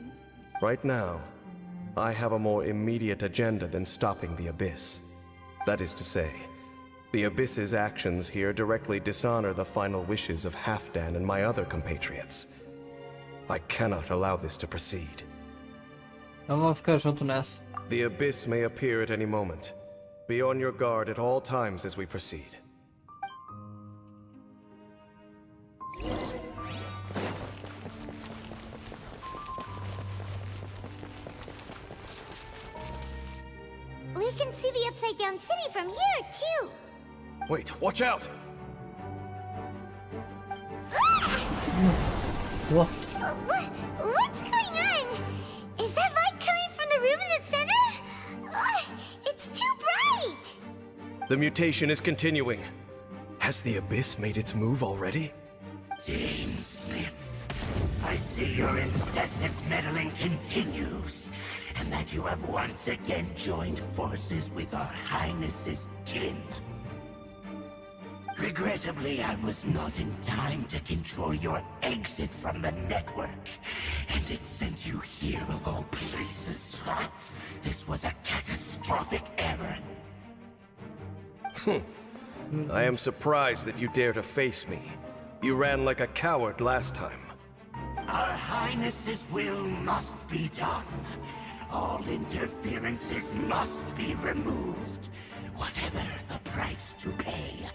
Speaker 8: Right now, I have a more immediate agenda than stopping the Abyss. That is to say, the Abyss's actions here directly dishonor the final wishes of Halfdan and my other compatriots. I cannot allow this to proceed.
Speaker 1: Não vou ficar junto nessa.
Speaker 8: The Abyss may appear at any moment. Be on your guard at all times as we proceed.
Speaker 5: We can see the Upside Down City from here, too.
Speaker 8: Wait, watch out!
Speaker 1: Nossa.
Speaker 5: What's going on? Is that light coming from the room in the center? It's too bright!
Speaker 8: The mutation is continuing. Has the Abyss made its move already?
Speaker 10: Dainsleif, I see your incessant meddling continues, and that you have once again joined forces with our Highness's kin. Regrettably, I was not in time to control your exit from the network, And it sent you here of all places. This was a catastrophic error.
Speaker 8: I am surprised that you dare to face me. You ran like a coward last time.
Speaker 10: Our Highness's will must be done. All interferences must be removed, whatever the price to pay.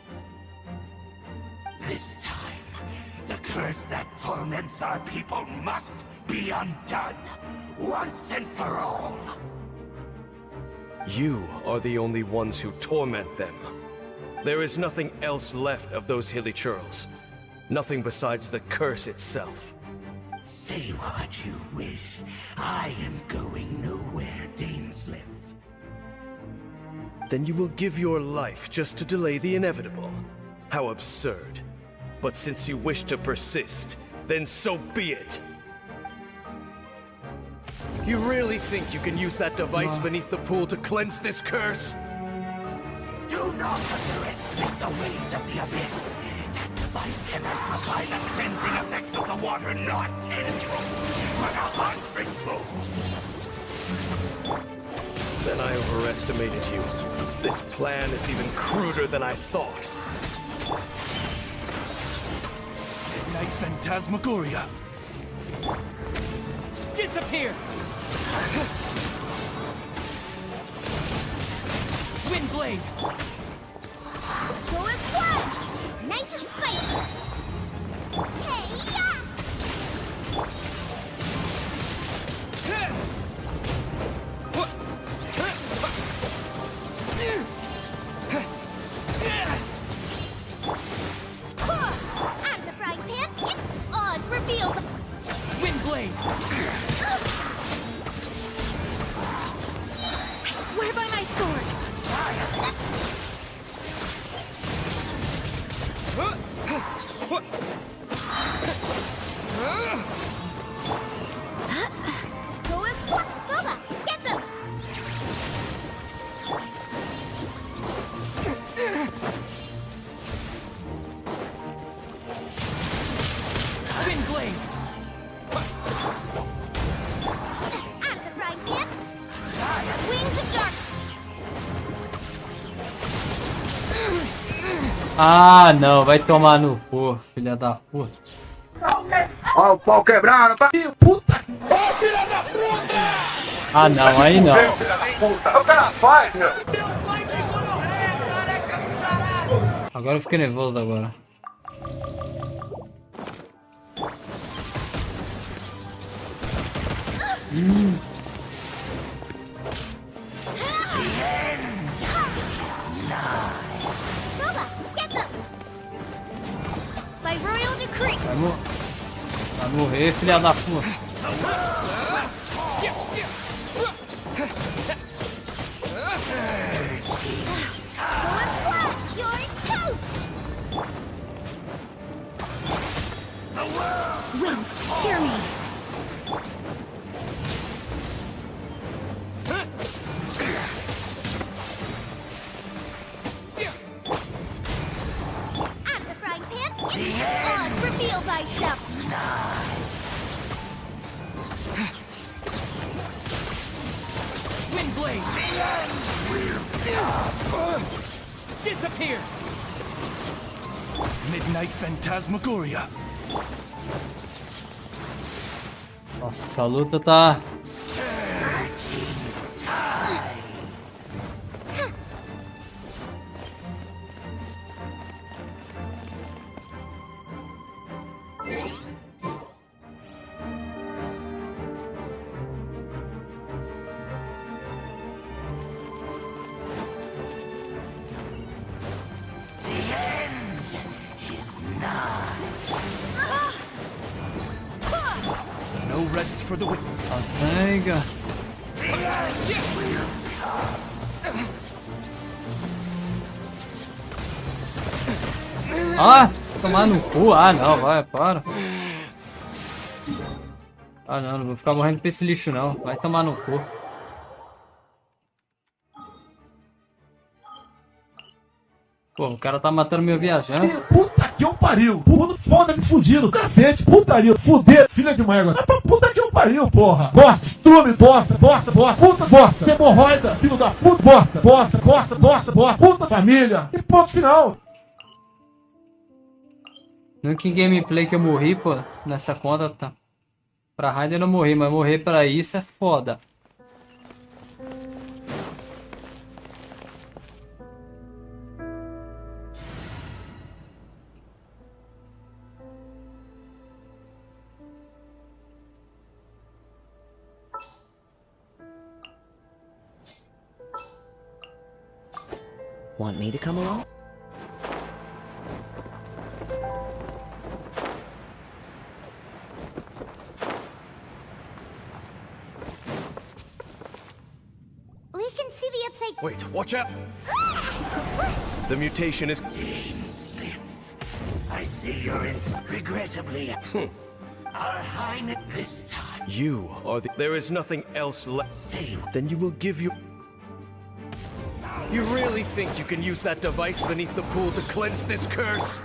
Speaker 10: This time, the curse that torments our people must be undone, once and for all.
Speaker 8: You are the only ones who torment them. There is nothing else left of those hilly churls. Nothing besides the curse itself.
Speaker 10: Say what you wish. I am going nowhere, Dainsleif.
Speaker 8: Then you will give your life just to delay the inevitable. How absurd. But since you wish to persist, then so be it. You really think you can use that device beneath the pool to cleanse this curse?
Speaker 10: Do not underestimate the ways of the abyss. That device cannot provide the cleansing effects of the water not tenfold, but 100-fold.
Speaker 8: Then I overestimated you. This plan is even cruder than I thought.
Speaker 2: Midnight Phantasmagoria. Disappear! Windblade!
Speaker 5: Go as flat! Nice and spicy! Hey-ya! Out of the frying pan, it's Oz revealed!
Speaker 2: Windblade!
Speaker 5: I swear by my sword! Go as flat! Boba, get them!
Speaker 2: Windblade!
Speaker 5: Out of the frying pan! Wings of dark!
Speaker 1: Ah, não, vai tomar no cu, filha da puta.
Speaker 9: Ó o pau quebrando.
Speaker 3: Puta! Ô, filha da puta!
Speaker 1: Ah, não, aí não.
Speaker 9: Filha da puta. O cara faz, meu.
Speaker 1: Agora eu fiquei nervoso agora.
Speaker 5: Boba, get them! By royal decree!
Speaker 1: Vai morrer, filha da puta.
Speaker 5: You're toast! Wind, hear me! Out of the frying pan, it's Oz, reveal thyself!
Speaker 2: Windblade! Disappear! Midnight Phantasmagoria.
Speaker 1: Nossa, a luta tá...
Speaker 2: No rest for the wicked.
Speaker 1: A SEGUE. Ah, tomar no cu. Ah, não, vai, para. Ah, não vou ficar morrendo pra esse lixo, não. Vai tomar no cu. Pô, o cara tá matando meu viajante.
Speaker 3: Puta que eu pariu. Mundo foda de fudido, cacete, putaria, fuder, filha de uma égua. É pra puta que eu pariu, porra. Bosta, estrume, bosta, puta, bosta. Hemorroida, filho da puta, bosta, puta família. E ponto final.
Speaker 1: Nunca em gameplay que eu morri, pô, nessa conta, tá. Pra raid eu não morri, mas morrer pra isso é foda.
Speaker 12: Want me to come along?
Speaker 5: We can see the upside.
Speaker 8: Wait, watch out! The mutation is...
Speaker 10: Dainsleif, I see you're in. Regrettably, Our Highness this time.
Speaker 8: You are the... There is nothing else left. Then you will give you... You really think you can use that device beneath the pool to cleanse this curse?
Speaker 10: Do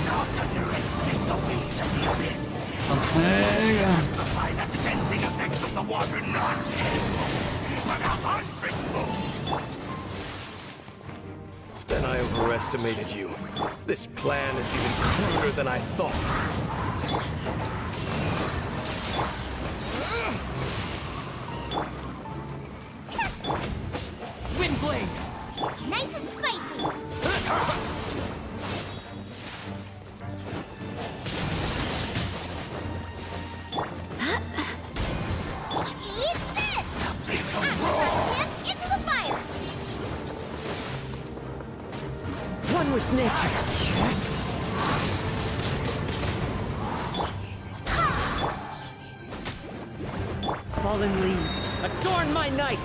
Speaker 10: not underestimate the ways of the abyss. By the cleansing effects of the water not but a hundredfold.
Speaker 8: Then I overestimated you. This plan is even cruder than I thought.
Speaker 2: Windblade!
Speaker 5: Nice and spicy. Eat this! Into the fire!
Speaker 12: One with nature. Fallen leaves, adorn my night!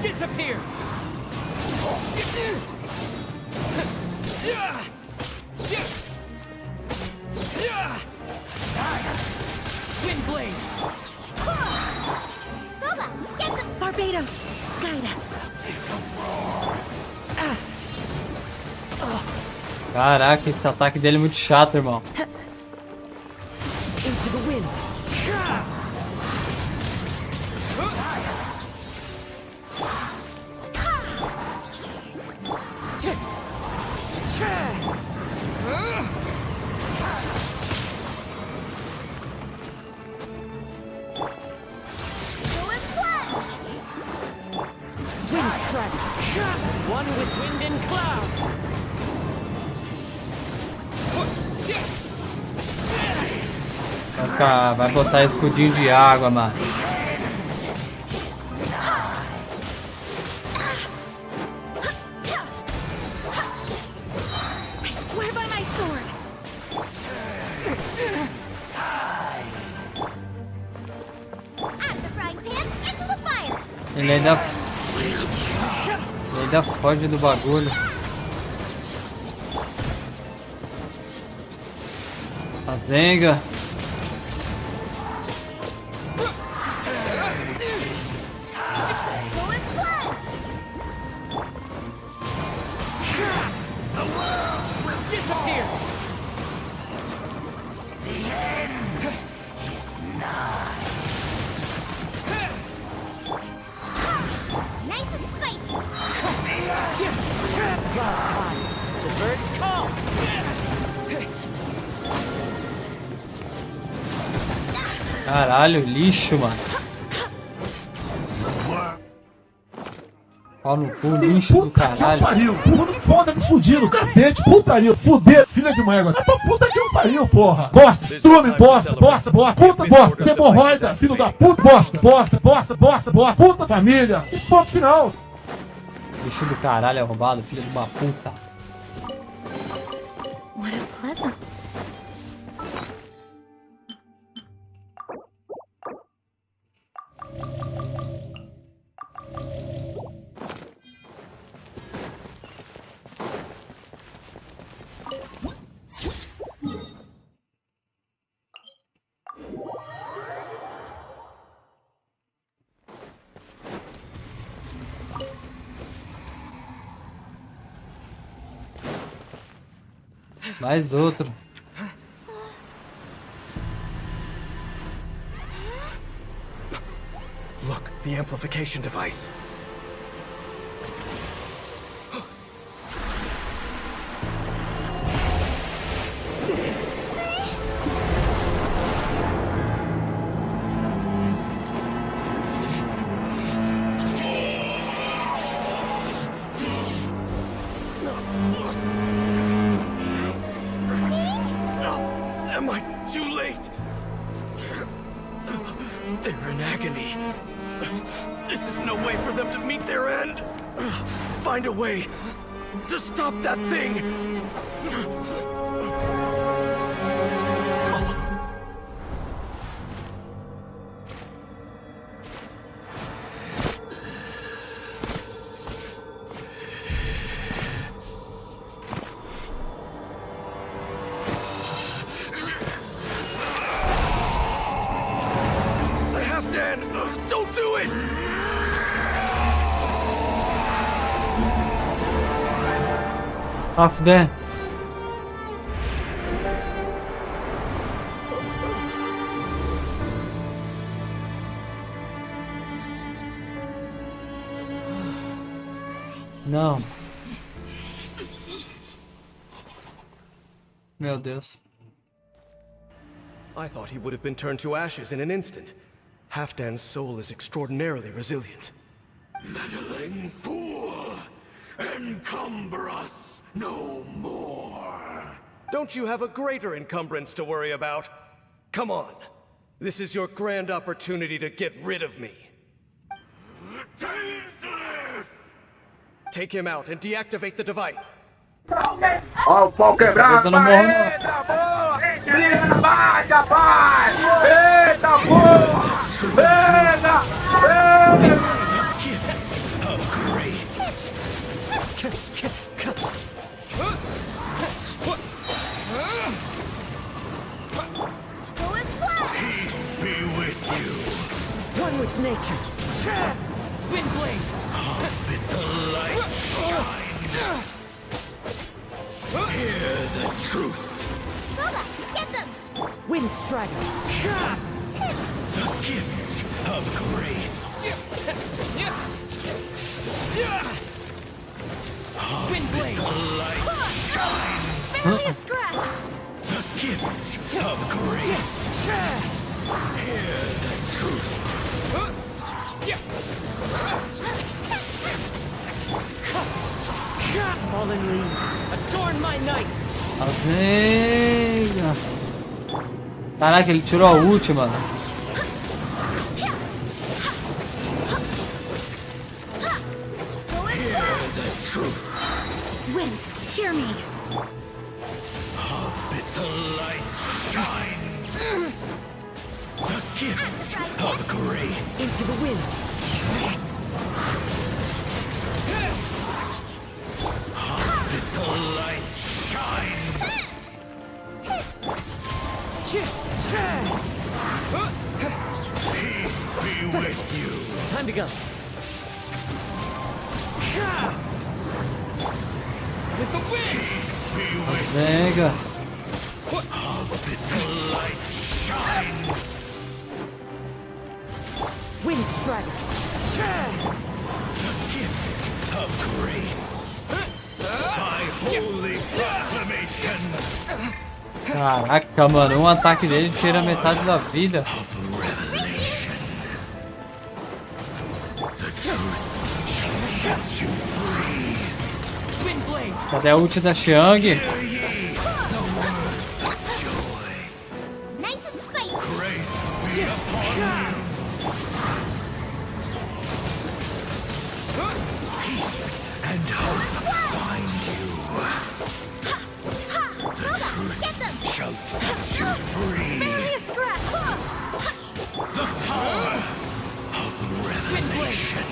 Speaker 2: Disappear! Windblade!
Speaker 5: Goba, get them!
Speaker 11: Barbados, guide us.
Speaker 1: Caraca, esse ataque dele é muito chato, irmão.
Speaker 12: Into the wind. Wind strike. One with wind and cloud.
Speaker 1: Vai botar escudinho de água, mano.
Speaker 11: I swear by my sword.
Speaker 5: Out of the frying pan, into the fire!
Speaker 1: Ele ainda foge do bagulho. A Zenga.
Speaker 5: Nice and spicy!
Speaker 12: Cloud's hot. The birds call.
Speaker 1: Caralho, lixo, mano. Pau no cu, lixo do caralho.
Speaker 3: Pariu, mundo foda de fudido, cacete, putaria, fuder, filha de uma égua. É pra puta que eu pariu, porra. Bosta, estrume, bosta, puta, bosta. Hemorroida, filho da puta, bosta, puta família. E ponto final.
Speaker 1: Lixo do caralho, arrombado, filho de uma puta.
Speaker 11: What a pleasant.
Speaker 1: Mais outro.
Speaker 8: Look, the amplification device. Am I too late? They're in agony. This is no way for them to meet their end. Find a way to stop that thing. Halfdan, don't do it!
Speaker 1: Halfdan. Não. Meu Deus.
Speaker 8: I thought he would have been turned to ashes in an instant. Halfdan's soul is extraordinarily resilient.
Speaker 10: Meddling fool! Encumber us no more!
Speaker 8: Don't you have a greater encumbrance to worry about? Come on. This is your grand opportunity to get rid of me.
Speaker 10: Dainsleif!
Speaker 8: Take him out and deactivate the device.
Speaker 9: Ó o pau quebrado,
Speaker 1: Eu não morro, não.
Speaker 9: eita porra! Encrenca na base, rapaz! Eita porra! Pega! Pega!
Speaker 10: Peace be with you!
Speaker 12: One with nature.
Speaker 2: Wind blade.
Speaker 10: With the light shine! Hear the truth!
Speaker 5: Booba, get them!
Speaker 12: Wind strider.
Speaker 10: The gifts of grace!
Speaker 2: Wind blade.
Speaker 10: The light shine!
Speaker 4: Barely a scratch.
Speaker 10: The gifts of grace! Hear the truth!
Speaker 12: Fallen leaves. Adorn my night.
Speaker 1: Azenga. Caraca, ele tirou a última.
Speaker 10: Hear the truth!
Speaker 4: Wind, hear me.
Speaker 10: With the light shine! The gifts of grace!
Speaker 12: Into the wind.
Speaker 10: With the light shine! Peace be with you!
Speaker 12: Time to go.
Speaker 2: With the wind.
Speaker 10: Be with
Speaker 1: Azenga.
Speaker 10: with the light shine!
Speaker 12: Wind strider.
Speaker 10: The gifts of grace! By holy proclamation
Speaker 1: Caraca, mano, um ataque dele tira metade da vida.
Speaker 10: of revelation! The truth shall set you free!
Speaker 2: Wind blade.
Speaker 1: Cadê a ult da Xiang?
Speaker 10: Hear ye the words of joy!
Speaker 5: Nice and spicy!
Speaker 10: Grace be upon you! Peace and hope find you! The truth
Speaker 5: Get them!
Speaker 10: shall set you free!
Speaker 4: Barely a scratch.
Speaker 10: The power of revelation!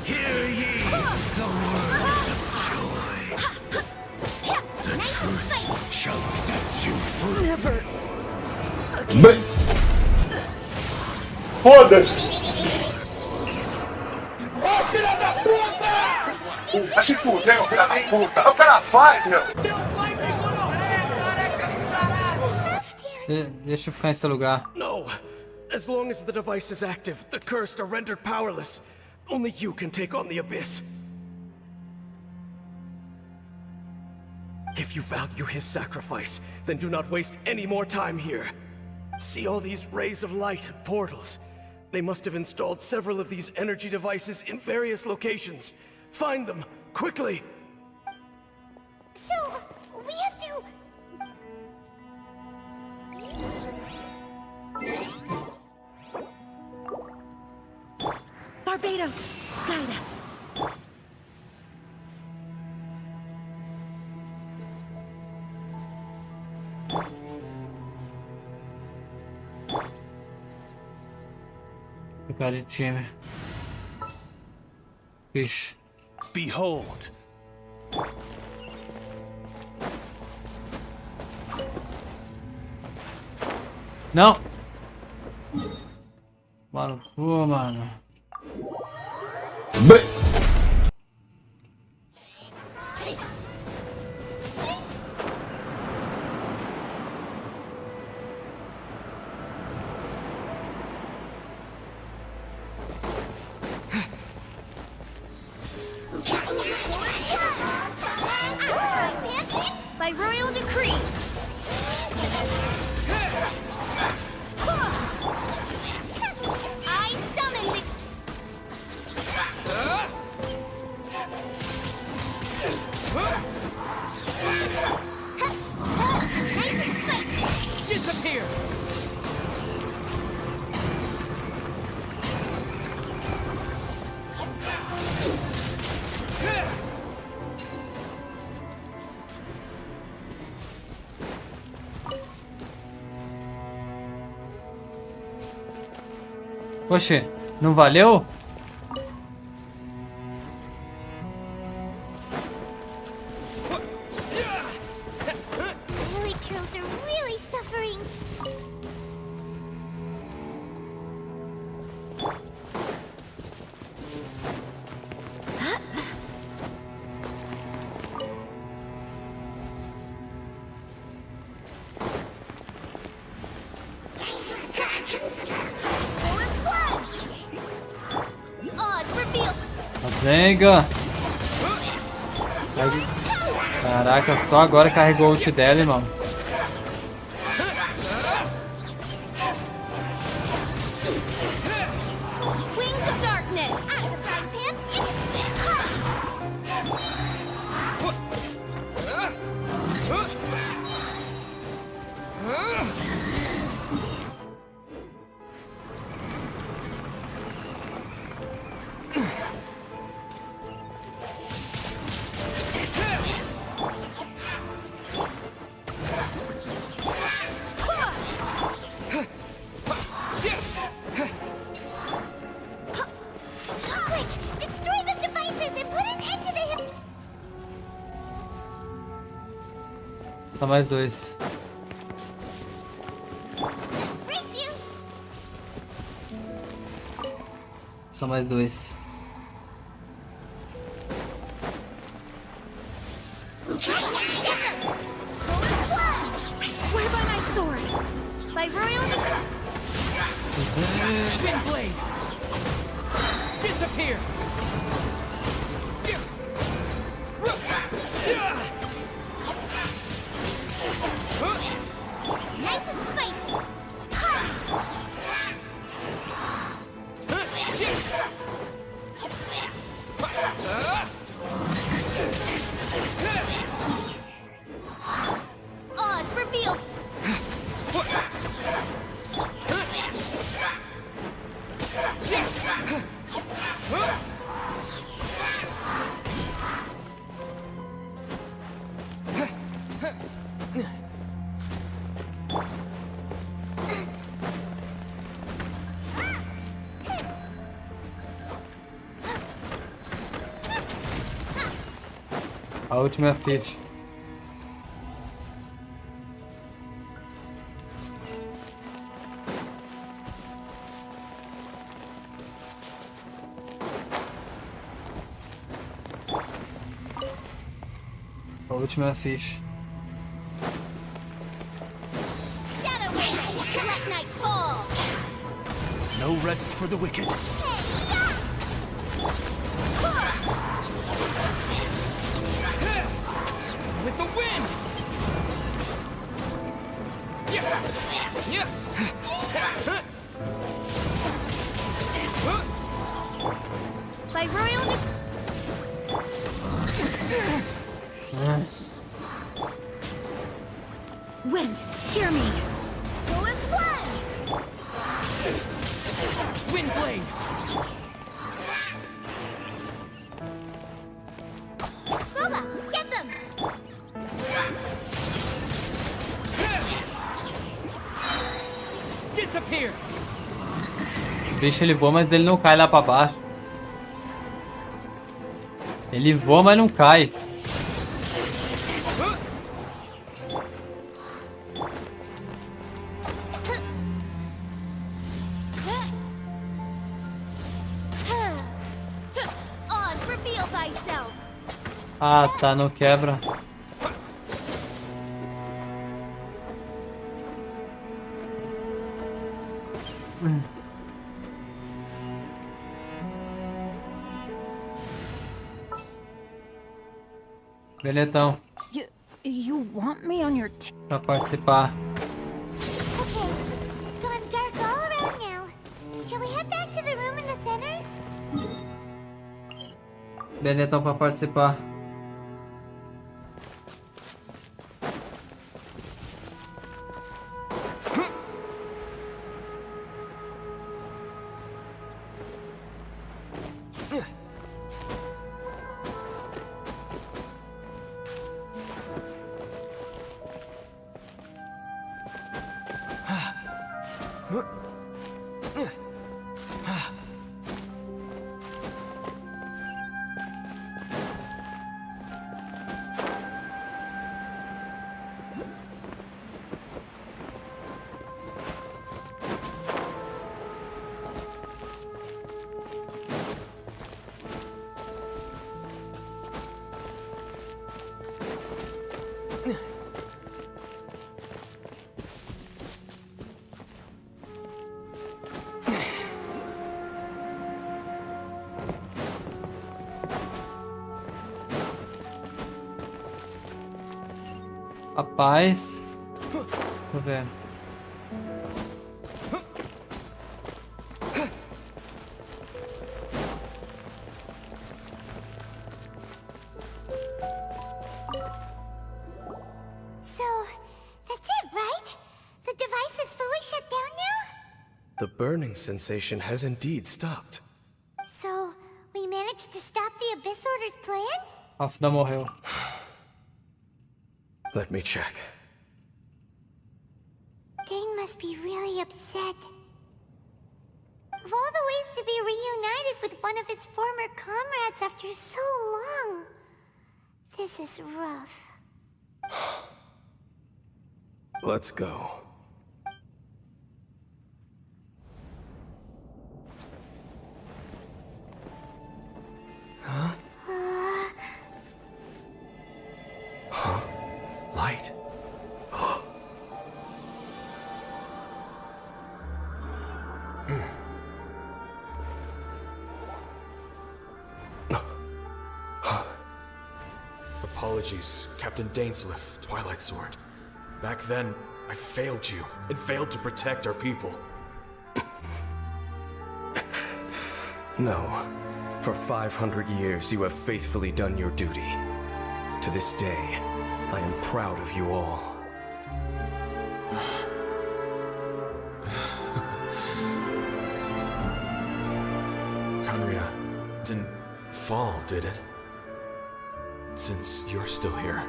Speaker 10: Hear ye the words of joy! The truth shall set you free!
Speaker 12: Never.
Speaker 9: Foda-se! Vai se fuder, filha da puta. O cara faz, meu.
Speaker 1: Deixa eu ficar nesse lugar.
Speaker 8: No! As long as the device is active, the cursed are rendered powerless. Only you can take on the abyss. If you value his sacrifice, then do not waste any more time here. See all these rays of light and portals? They must have installed several of these energy devices in various locations. Find them, quickly!
Speaker 5: So, we have to...
Speaker 4: Barbados, guide us.
Speaker 1: Ficar de time. Vixe.
Speaker 7: Behold.
Speaker 1: Não! Mano, pô, mano.
Speaker 11: By royal decree. I summon the... Nice and spicy.
Speaker 2: Disappear!
Speaker 1: Oxe, não valeu?
Speaker 5: Lily trolls are really suffering.
Speaker 11: Odds reveal.
Speaker 1: Venga! Caraca, só agora carregou o ult dela, irmão.
Speaker 11: Wings of darkness.
Speaker 5: Quick, destroy the devices and put an end to the...
Speaker 1: Só mais dois.
Speaker 5: Race you!
Speaker 1: Só mais dois.
Speaker 11: I swear by my sword. By royal decree.
Speaker 2: Twin blade! Disappear!
Speaker 5: Nice and spicy.
Speaker 11: Odds reveal.
Speaker 1: A última ficha. última ficha.
Speaker 2: No rest for the wicked. With the wind!
Speaker 11: By royal Wind, hear me.
Speaker 5: Go as one!
Speaker 2: Wind blade!
Speaker 5: Booba, get them!
Speaker 2: Disappear!
Speaker 1: O bicho ele voa, mas ele não cai lá pra baixo. Ele voa, mas não cai.
Speaker 11: Oz, reveal thyself.
Speaker 1: Ah, tá, não quebra. Benetão,
Speaker 11: You want me on your team?
Speaker 1: pra participar.
Speaker 5: Okay, it's gone dark all around now. Shall we head back to the room in the center?
Speaker 1: Benetão pra participar. Rapaz. Deixa eu ver.
Speaker 5: So, that's it, right? The device is fully shut down now?
Speaker 8: The burning sensation has indeed stopped.
Speaker 5: So, we managed to stop the Abyss Order's plan?
Speaker 1: Halfdan morreu.
Speaker 8: Let me check.
Speaker 5: Dane must be really upset. Of all the ways to be reunited with one of his former comrades after so long, this is rough.
Speaker 8: Let's go. Huh? Huh? Light.
Speaker 13: Apologies, Captain Dainsleif, Twilight Sword. Back then, I failed you, and failed to protect our people.
Speaker 8: No. For 500 years, you have faithfully done your duty. To this day, I am proud of you all.
Speaker 13: Conria didn't fall, did it? Since you're still here.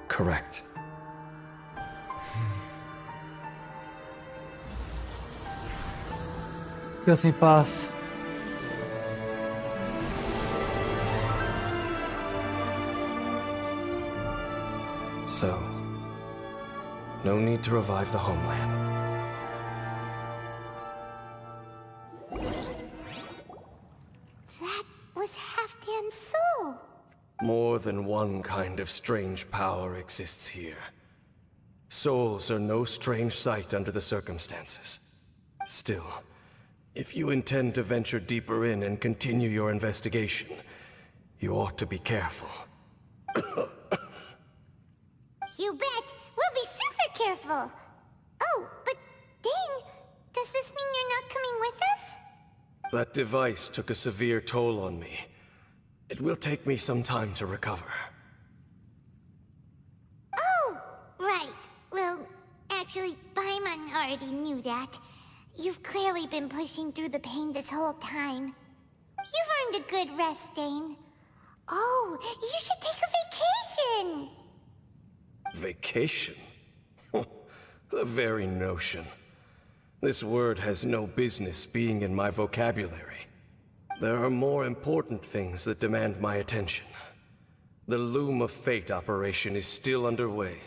Speaker 8: Correct.
Speaker 1: Fica sem paz.
Speaker 8: So, no need to revive the homeland.
Speaker 5: That was Halfdan's soul.
Speaker 8: More than one kind of strange power exists here. Souls are no strange sight under the circumstances. Still, if you intend to venture deeper in and continue your investigation, you ought to be careful.
Speaker 5: You bet! We'll be super careful! Oh, but Dane, does this mean you're not coming with us?
Speaker 8: That device took a severe toll on me. It will take me some time to recover.
Speaker 5: Oh, right. Well, actually, Paimon already knew that. You've clearly been pushing through the pain this whole time. You've earned a good rest, Dane. Oh, you should take a vacation!
Speaker 8: Vacation? The very notion. This word has no business being in my vocabulary. There are more important things that demand my attention. The Loom of Fate operation is still underway,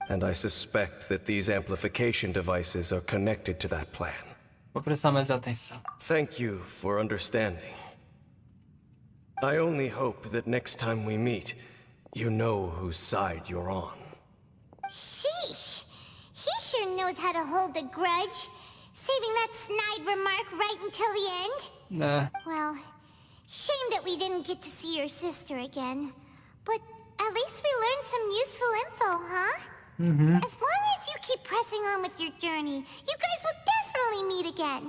Speaker 8: and I suspect that these amplification devices are connected to that plan.
Speaker 1: Vou prestar mais atenção.
Speaker 8: Thank you for understanding. I only hope that next time we meet, you know whose side you're on.
Speaker 5: Sheesh! He sure knows how to hold a grudge. Saving that snide remark right until the end.
Speaker 1: Nah.
Speaker 5: Well, shame that we didn't get to see your sister again. But at least we learned some useful info, huh? As long as you keep pressing on with your journey, you guys will definitely meet again.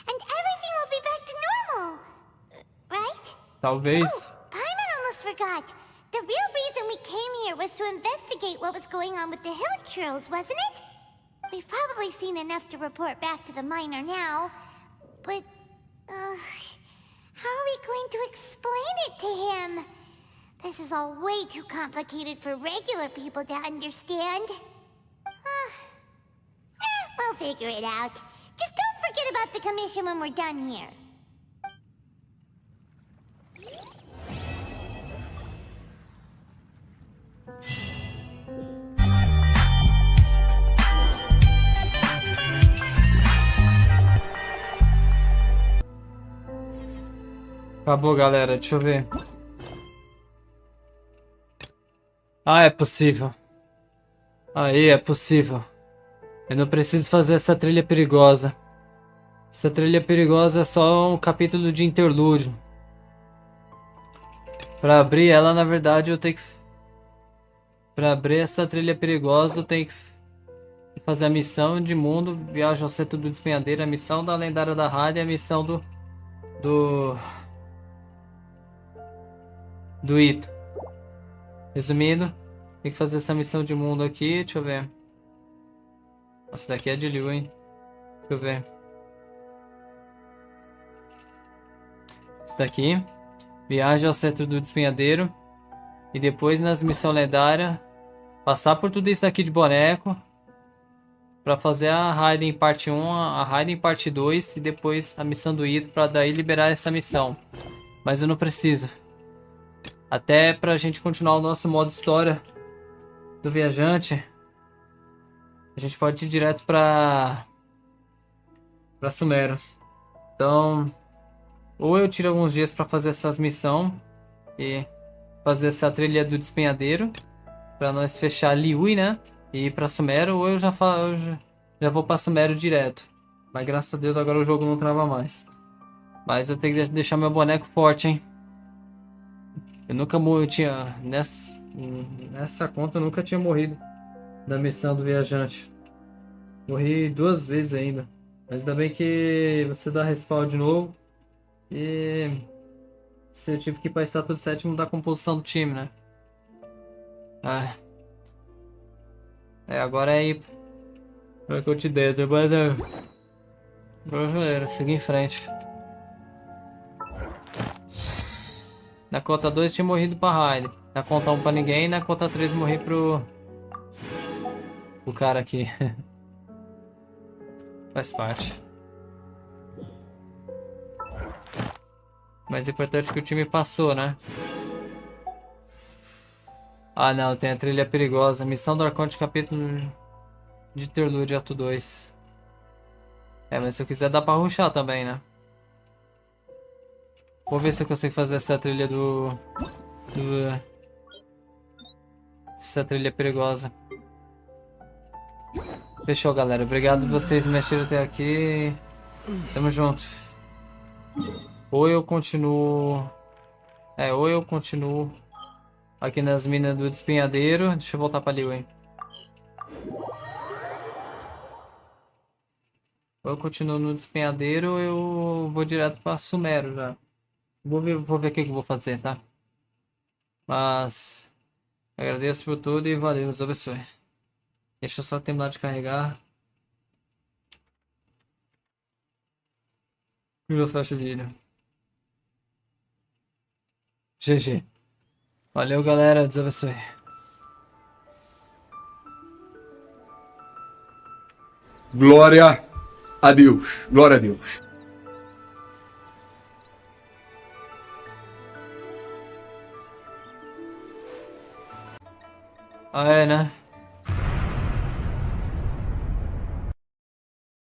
Speaker 5: And everything will be back to normal. Right?
Speaker 1: Talvez.
Speaker 5: Oh, Paimon almost forgot. The real reason we came here was to investigate what was going on with the hill trolls, wasn't it? We've probably seen enough to report back to the miner now. But, how are we going to explain it to him? This is all way too complicated for regular people to understand. We'll figure it out. Just don't forget about the commission when we're done here.
Speaker 1: Acabou, galera. Deixa eu ver. Ah, é possível. Aí, é possível. Eu não preciso fazer essa trilha perigosa. Essa trilha perigosa é só um capítulo de interlúdio. Pra abrir ela, na verdade, eu tenho que... Pra abrir essa trilha perigosa, eu tenho que fazer a missão de mundo, viagem ao centro do despenhadeiro, a missão da lendária da rádio e a missão do Ito. Resumindo, tem que fazer essa missão de mundo aqui, deixa eu ver. Nossa, daqui é de Liu, hein? Deixa eu ver. Esse daqui. Viagem ao centro do despenhadeiro. E depois nas missões lendárias. Passar por tudo isso daqui de boneco. Pra fazer a raid em parte 1, a raid em parte 2. E depois a missão do Ito pra daí liberar essa missão. Mas eu não preciso. Até pra gente continuar o nosso modo história do viajante. A gente pode ir direto pra Sumero. Então, ou eu tiro alguns dias pra fazer essas missões e fazer essa trilha do despenhadeiro pra nós fechar Liu, né? E ir pra Sumero, ou eu já vou pra Sumero direto. Mas graças a Deus agora o jogo não trava mais. Mas eu tenho que deixar meu boneco forte, hein? Eu nunca tinha nessa conta eu nunca tinha morrido da missão do viajante. Morri 2 vezes ainda. Mas ainda bem que você dá respawn de novo. E eu tive que ir para estátua do 7 mudar a composição do time, né? Agora é ir pra Continente. Agora galera, seguir em frente. Na conta 2 tinha morrido pra raid. Na conta 1 pra ninguém. Na conta 3 morri pro cara aqui. Faz parte. Mas o importante é que o time passou, né? Ah não, tem a trilha perigosa. Missão do Arconte, capítulo de interlúdio, ato 2. Mas se eu quiser dá pra rushar também, né? Vou ver se eu consigo fazer essa trilha Essa trilha é perigosa. Fechou, galera. Obrigado por vocês me assistiram até aqui. Tamo junto. Ou eu continuo... ou eu continuo aqui nas minas do despenhadeiro. Deixa eu voltar pra ali, hein. Ou eu continuo no despenhadeiro ou eu vou direto pra Sumero já. Vou ver o que eu vou fazer, tá? Mas... agradeço por tudo e valeu, Deus abençoe. Deixa eu só terminar de carregar. E eu fecho o vídeo. GG. Valeu, galera. Deus abençoe.
Speaker 14: Glória a Deus. Glória a Deus.
Speaker 1: Ah, é, né?